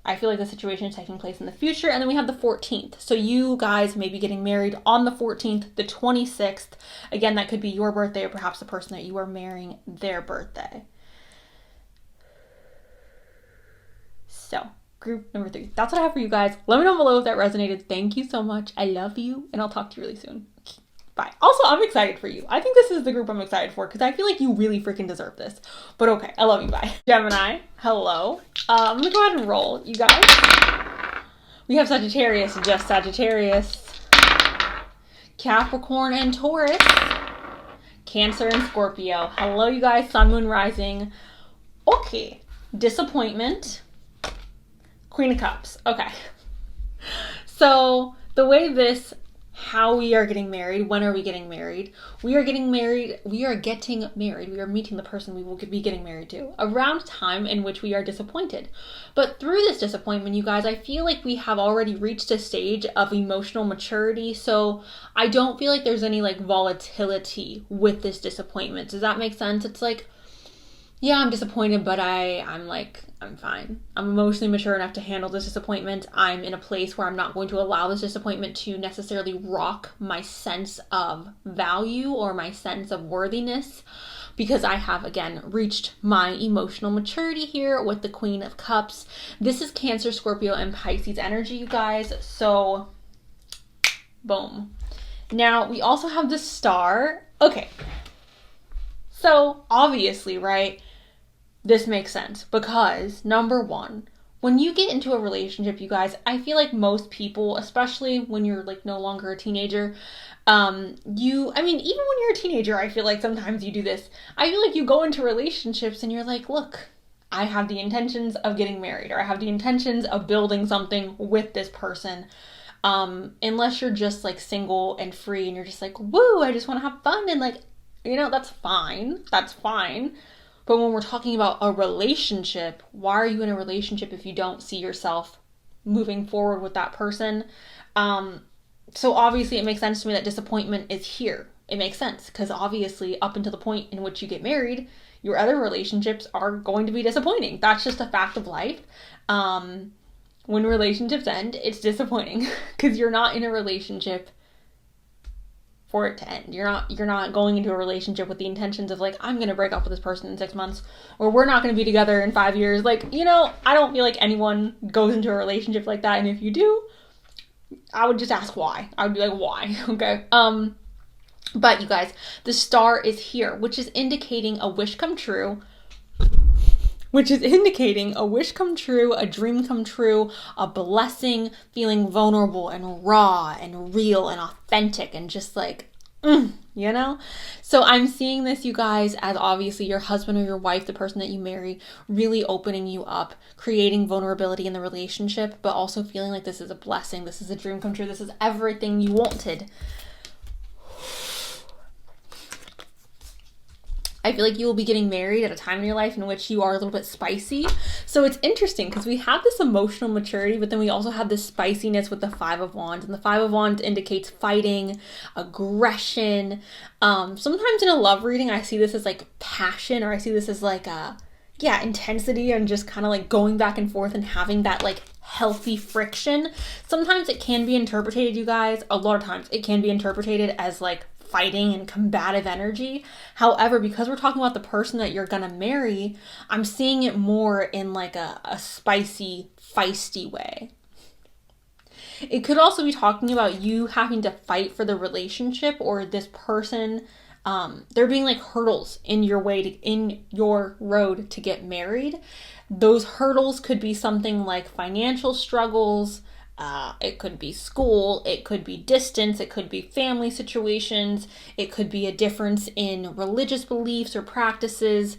I feel like the situation is taking place in the future. And then we have the 14th. So you guys may be getting married on the 14th, the 26th. Again, that could be your birthday or perhaps the person that you are marrying, their birthday. So, group number 3. That's what I have for you guys. Let me know below if that resonated. Thank you so much. I love you, and I'll talk to you really soon. Bye. Also, I'm excited for you. I think this is the group I'm excited for because I feel like you really freaking deserve this. But okay, I love you. Bye. Gemini, hello. I'm gonna go ahead and roll, you guys. We have Sagittarius, just Sagittarius. Capricorn and Taurus. Cancer and Scorpio. Hello, you guys. Sun, Moon, Rising. Okay. Disappointment. Queen of Cups. Okay. So the way this, how we are getting married, when are we getting married? We are getting married. We are meeting the person we will be getting married to around time in which we are disappointed. But through this disappointment, you guys, I feel like we have already reached a stage of emotional maturity. So I don't feel like there's any like volatility with this disappointment. Does that make sense? It's like, yeah, I'm disappointed, but I'm like, I'm fine. I'm emotionally mature enough to handle this disappointment. I'm in a place where I'm not going to allow this disappointment to necessarily rock my sense of value or my sense of worthiness, because I have, again, reached my emotional maturity here with the Queen of Cups. This is Cancer, Scorpio, and Pisces energy, you guys. So, boom. Now, we also have the Star. Okay. So, obviously, right? This makes sense because, number one, when you get into a relationship, you guys, I feel like most people, especially when you're like no longer a teenager, I mean, even when you're a teenager, I feel like sometimes you do this. I feel like you go into relationships and you're like, look, I have the intentions of getting married, or I have the intentions of building something with this person. Unless you're just like single and free and you're just like, woo, I just want to have fun and like, that's fine. That's fine. But when we're talking about a relationship, why are you in a relationship if you don't see yourself moving forward with that person? So obviously it makes sense to me that disappointment is here. It makes sense because obviously up until the point in which you get married, your other relationships are going to be disappointing. That's just a fact of life. When relationships end, it's disappointing because you're not in a relationship for it to end. You're not going into a relationship with the intentions of like, I'm going to break up with this person in 6 months, or we're not going to be together in 5 years. Like, I don't feel like anyone goes into a relationship like that. And if you do, I would just ask why. I would be like, why? Okay. But you guys, the Star is here, which is indicating a wish come true, a dream come true, a blessing, feeling vulnerable and raw and real and authentic and just like, So I'm seeing this, you guys, as obviously your husband or your wife, the person that you marry, really opening you up, creating vulnerability in the relationship, but also feeling like this is a blessing, this is a dream come true, this is everything you wanted. I feel like you will be getting married at a time in your life in which you are a little bit spicy. So it's interesting because we have this emotional maturity, but then we also have this spiciness with the Five of Wands. And the Five of Wands indicates fighting, aggression. Sometimes in a love reading, I see this as like passion, or I see this as like intensity, and just kind of like going back and forth and having that like healthy friction. Sometimes it can be interpreted, you guys, a lot of times it can be interpreted as like fighting and combative energy. However, because we're talking about the person that you're gonna marry, I'm seeing it more in like a spicy, feisty way. It could also be talking about you having to fight for the relationship, or this person, there being like hurdles in your road to get married. Those hurdles could be something like financial struggles, it could be school, it could be distance, it could be family situations, it could be a difference in religious beliefs or practices.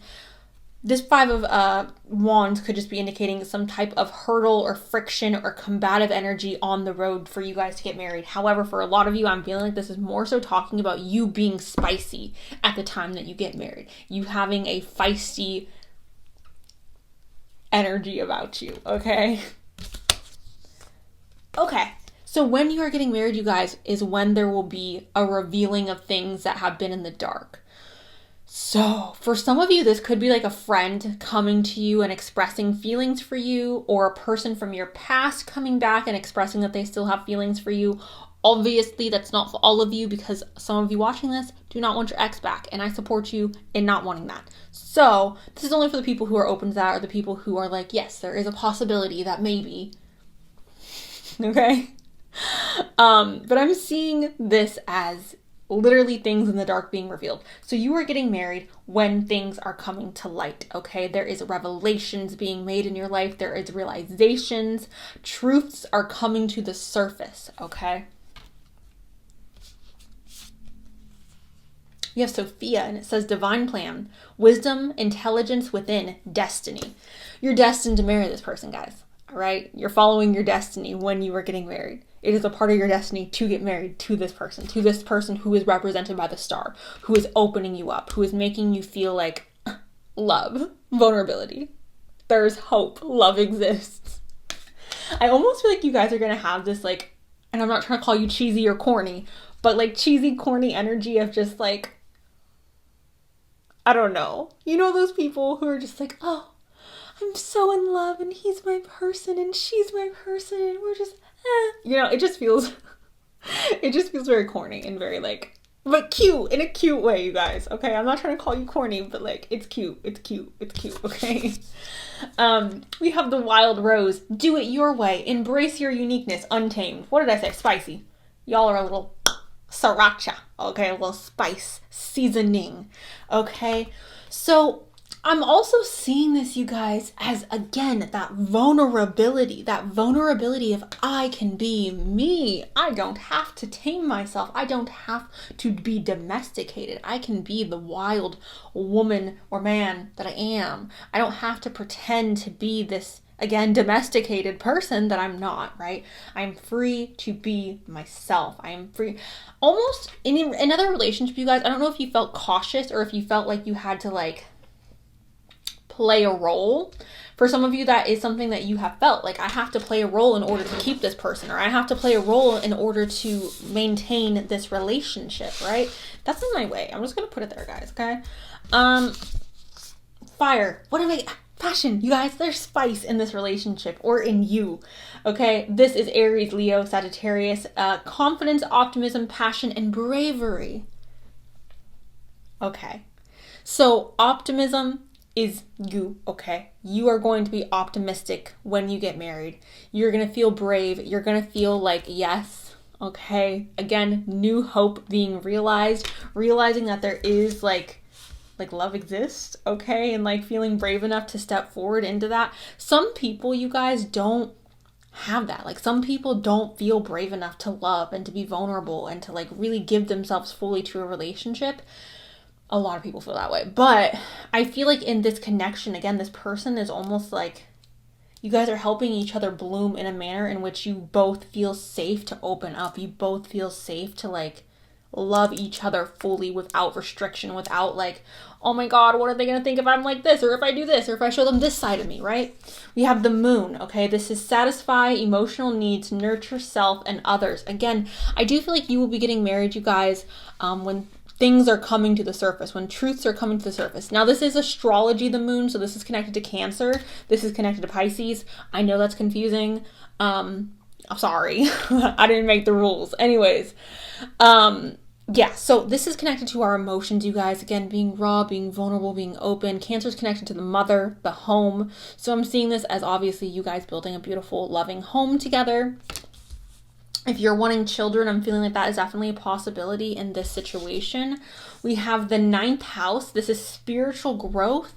This Five of Wands could just be indicating some type of hurdle or friction or combative energy on the road for you guys to get married. However, for a lot of you, I'm feeling like this is more so talking about you being spicy at the time that you get married. You having a feisty energy about you, okay? Okay, so when you are getting married, you guys, is when there will be a revealing of things that have been in the dark. So for some of you, this could be like a friend coming to you and expressing feelings for you, or a person from your past coming back and expressing that they still have feelings for you. Obviously, that's not for all of you, because some of you watching this do not want your ex back, and I support you in not wanting that. So this is only for the people who are open to that, or the people who are like, yes, there is a possibility that maybe. Okay? But I'm seeing this as literally things in the dark being revealed. So you are getting married when things are coming to light, okay? There is revelations being made in your life. There is realizations. Truths are coming to the surface, okay? You have Sophia, and it says divine plan, wisdom, intelligence within, destiny. You're destined to marry this person, guys. All right? You're following your destiny when you are getting married. It is a part of your destiny to get married to this person who is represented by the Star, who is opening you up, who is making you feel like love, vulnerability. There's hope. Love exists. I almost feel like you guys are going to have this like, and I'm not trying to call you cheesy or corny, but like cheesy, corny energy of just like, I don't know. You know those people who are just like, oh, I'm so in love and he's my person and she's my person and we're just, You know, it just feels, it just feels very corny and very like, but cute in a cute way, you guys. Okay, I'm not trying to call you corny, but like, it's cute, it's cute, it's cute. Okay. We have the wild rose. Do it your way. Embrace your uniqueness. Untamed. What did I say? Spicy. Y'all are a little sriracha. Okay, a little spice seasoning. Okay, so I'm also seeing this, you guys, as again that vulnerability of I can be me. I don't have to tame myself. I don't have to be domesticated. I can be the wild woman or man that I am. I don't have to pretend to be this, again, domesticated person that I'm not, right? I'm free to be myself. I am free. Almost in another relationship, you guys, I don't know if you felt cautious or if you felt like you had to like play a role. For some of you, that is something that you have felt like, I have to play a role in order to keep this person, or I have to play a role in order to maintain this relationship, right? That's in my way. I'm just gonna put it there, guys. Okay. Fire. What am I? Passion, you guys. There's spice in this relationship or in you. Okay. This is Aries, Leo, Sagittarius. Confidence, optimism, passion, and bravery. Okay. So optimism is you, okay? You are going to be optimistic when you get married. You're going to feel brave. You're going to feel like, yes, okay? Again, new hope being realized, realizing that there is like love exists, okay? And like feeling brave enough to step forward into that. Some people, you guys, don't have that. Like some people don't feel brave enough to love and to be vulnerable and to like really give themselves fully to a relationship. A lot of people feel that way. But I feel like in this connection, again, this person is almost like you guys are helping each other bloom in a manner in which you both feel safe to open up. You both feel safe to like love each other fully without restriction, without like, oh my God, what are they going to think if I'm like this, or if I do this, or if I show them this side of me, right? We have the moon, okay? This is satisfy emotional needs, nurture self and others. Again, I do feel like you will be getting married, you guys, when things are coming to the surface, when truths are coming to the surface. Now, this is astrology, the moon, so this is connected to Cancer. This is connected to Pisces. I know that's confusing. I'm sorry. I didn't make the rules. Anyways, yeah, so this is connected to our emotions, you guys. Again, being raw, being vulnerable, being open. Cancer is connected to the mother, the home. So I'm seeing this as obviously you guys building a beautiful, loving home together. If you're wanting children, I'm feeling like that is definitely a possibility in this situation. We have the 9th house. This is spiritual growth.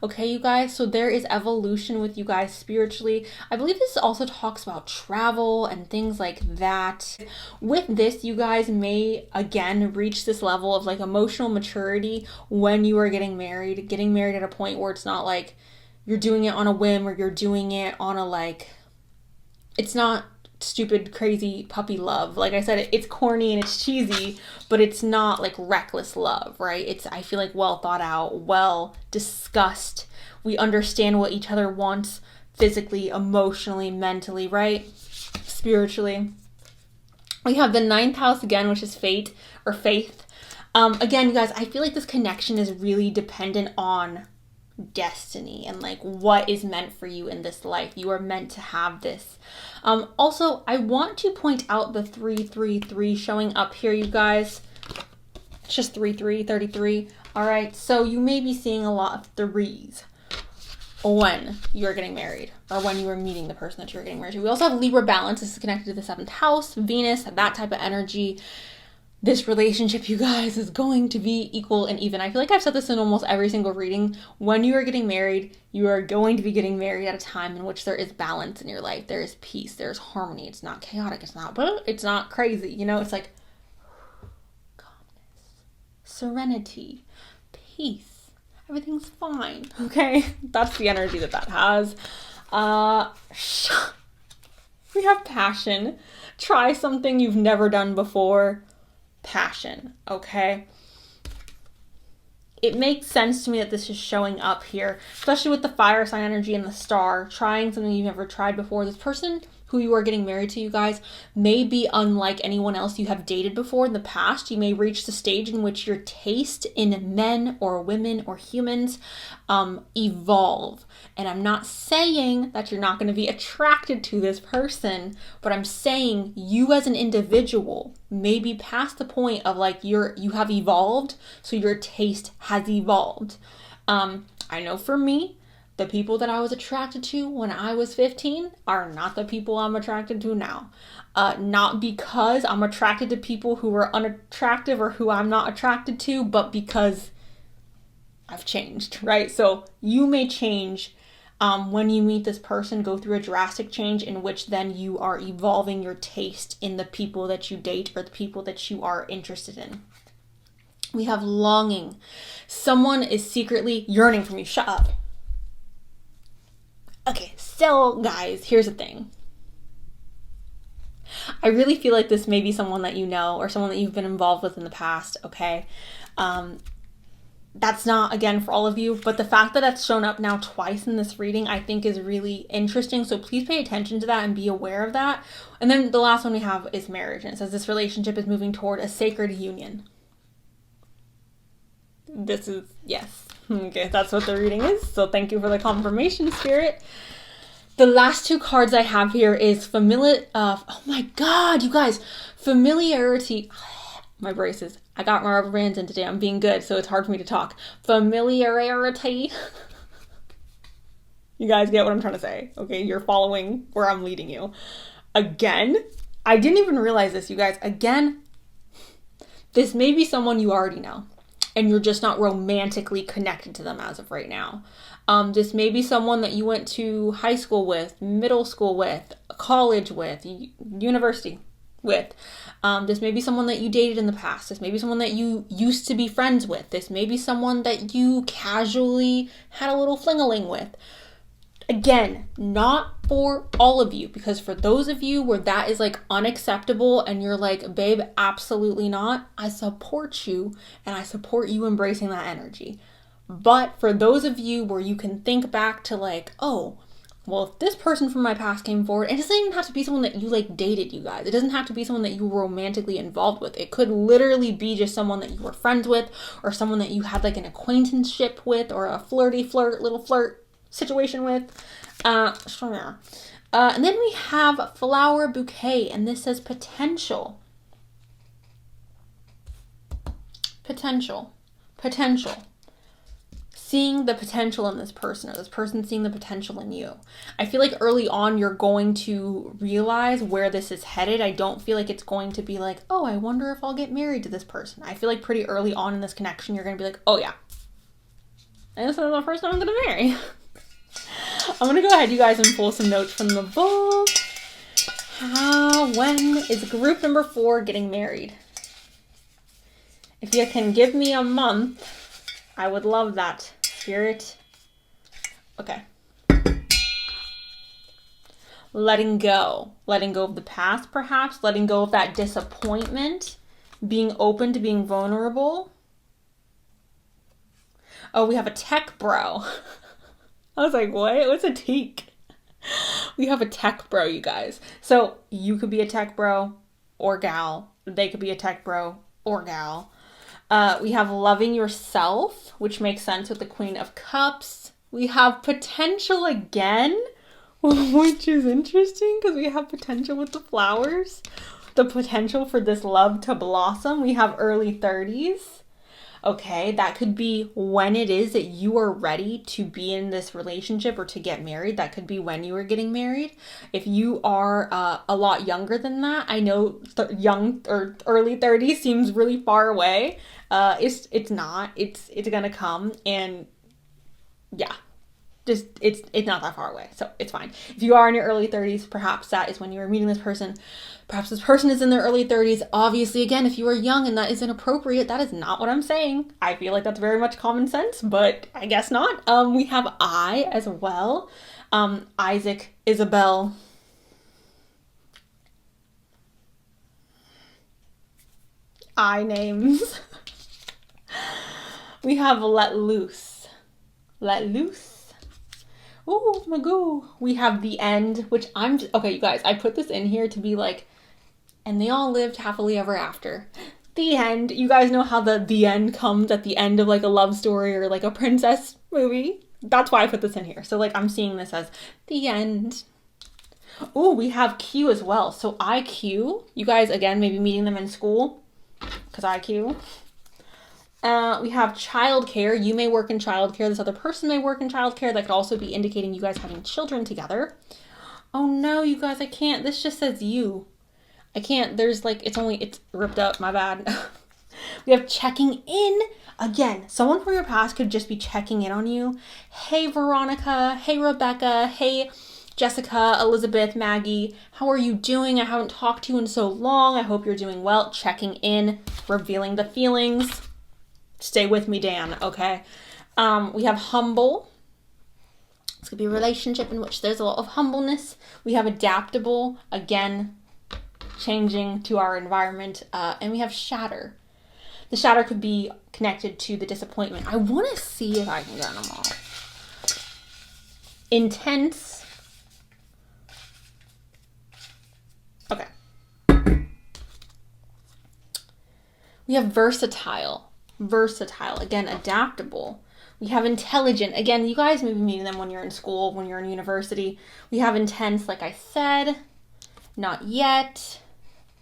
Okay, you guys, so there is evolution with you guys spiritually. I believe this also talks about travel and things like that. With this, you guys may, again, reach this level of like emotional maturity when you are getting married at a point where it's not like you're doing it on a whim or you're doing it on a like, it's not stupid, crazy puppy love. Like I said, it's corny and it's cheesy, but it's not like reckless love, right? It's, I feel like, well thought out, well discussed. We understand what each other wants physically, emotionally, mentally, right? Spiritually. We have the 9th house again, which is fate or faith. Again, you guys, I feel like this connection is really dependent on destiny and like what is meant for you in this life. You are meant to have this. Also, I want to point out the 333 showing up here, you guys. It's just 33. All right, so you may be seeing a lot of threes when you're getting married or when you are meeting the person that you're getting married to. We also have Libra balance. This is connected to the 7th house, Venus, that type of energy. This relationship, you guys, is going to be equal and even. I feel like I've said this in almost every single reading. When you are getting married, you are going to be getting married at a time in which there is balance in your life. There is peace. There's harmony. It's not chaotic. It's not crazy. You know, it's like calmness, serenity, peace. Everything's fine. Okay? That's the energy that has. We have passion. Try something you've never done before. Passion, okay? It makes sense to me that this is showing up here, especially with the fire sign energy and the star, trying something you've never tried before. This person who you are getting married to, you guys, may be unlike anyone else you have dated before in the past. You may reach the stage in which your taste in men or women or humans evolve. And I'm not saying that you're not going to be attracted to this person, but I'm saying you as an individual may be past the point of like you have evolved, so your taste has evolved. I know for me, the people that I was attracted to when I was 15 are not the people I'm attracted to now. Not because I'm attracted to people who are unattractive or who I'm not attracted to, but because I've changed, right? So you may change when you meet this person, go through a drastic change in which then you are evolving your taste in the people that you date or the people that you are interested in. We have longing. Someone is secretly yearning for you. Shut up. Okay, so guys, here's the thing. I really feel like this may be someone that you know or someone that you've been involved with in the past, okay? That's not, again, for all of you, but the fact that that's shown up now twice in this reading, I think is really interesting. So please pay attention to that and be aware of that. And then the last one we have is marriage. And it says this relationship is moving toward a sacred union. This is, yes. Okay, that's what the reading is. So thank you for the confirmation, Spirit. The last two cards I have here is oh my God, you guys, familiarity. My braces. I got my rubber bands in today. I'm being good, so it's hard for me to talk. Familiarity. You guys get what I'm trying to say. Okay, you're following where I'm leading you. Again, I didn't even realize this, you guys. Again, this may be someone you already know, and you're just not romantically connected to them as of right now. This may be someone that you went to high school with, middle school with, college with, university with. This may be someone that you dated in the past. This may be someone that you used to be friends with. This may be someone that you casually had a little fling-a-ling with. Again, not for all of you, because for those of you where that is like unacceptable and you're like, babe, absolutely not, I support you and I support you embracing that energy. But for those of you where you can think back to like, oh, well, if this person from my past came forward, it doesn't even have to be someone that you like dated, you guys. It doesn't have to be someone that you were romantically involved with. It could literally be just someone that you were friends with or someone that you had like an acquaintanceship with or a little flirt situation with. And then we have flower bouquet, and this says potential. Potential. Seeing the potential in this person, or this person seeing the potential in you. I feel like early on you're going to realize where this is headed. I don't feel like it's going to be like, oh, I wonder if I'll get married to this person. I feel like pretty early on in this connection you're going to be like, oh yeah, and this is the person I'm going to marry. I'm going to go ahead, you guys, and pull some notes from the book. When is group number 4 getting married? If you can give me a month, I would love that, Spirit. Okay. Letting go. Letting go of the past, perhaps. Letting go of that disappointment. Being open to being vulnerable. Oh, we have a tech bro. I was like, what? What's a teak? We have a tech bro, you guys. So you could be a tech bro or gal. They could be a tech bro or gal. We have loving yourself, which makes sense with the Queen of Cups. We have potential again, which is interesting because we have potential with the flowers. The potential for this love to blossom. We have early 30s. Okay, that could be when it is that you are ready to be in this relationship or to get married. That could be when you are getting married. If you are a lot younger than that, I know young or early 30s seems really far away. It's not. It's gonna come, and yeah, just it's not that far away, so it's fine. If you are in your early 30s, perhaps that is when you are meeting this person. Perhaps this person is in their early 30s. Obviously, again, if you are young and that is inappropriate, that is not what I'm saying. I feel like that's very much common sense, but I guess not. We have I as well. Isaac, Isabel. I names. We have let loose. Let loose. Oh, Magoo. We have the end, which okay, you guys, I put this in here to be like, and they all lived happily ever after. The end. You guys know how the end comes at the end of like a love story or like a princess movie? That's why I put this in here. So like I'm seeing this as the end. Oh, we have Q as well. So IQ, you guys again maybe meeting them in school because IQ. We have childcare. You may work in childcare. This other person may work in childcare. That could also be indicating you guys having children together. Oh no, you guys, I can't. This just says you. I can't. There's like, it's ripped up. My bad. We have checking in. Again, someone from your past could just be checking in on you. Hey, Veronica. Hey, Rebecca. Hey, Jessica, Elizabeth, Maggie. How are you doing? I haven't talked to you in so long. I hope you're doing well. Checking in, revealing the feelings. Stay with me, Dan, okay? We have humble. This could be a relationship in which there's a lot of humbleness. We have adaptable, again, changing to our environment. And we have shatter. The shatter could be connected to the disappointment. I want to see if I can get them all. Intense. Okay. We have versatile. Versatile, again, adaptable. We have intelligent. Again, you guys may be meeting them when you're in school, when you're in university. We have intense, like I said. Not yet.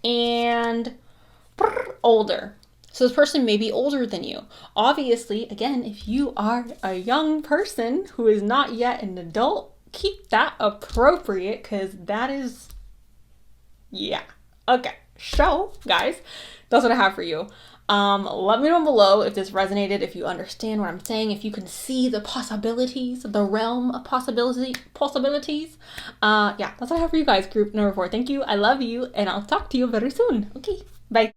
And older. So this person may be older than you. Obviously, again, if you are a young person who is not yet an adult, keep that appropriate because that is, yeah. Okay, so guys, that's what I have for you. Let me know below if this resonated, if you understand what I'm saying, if you can see the possibilities, the realm of possibilities. Yeah, that's what I have for you guys, group number 4. Thank you. I love you, and I'll talk to you very soon. Okay, bye.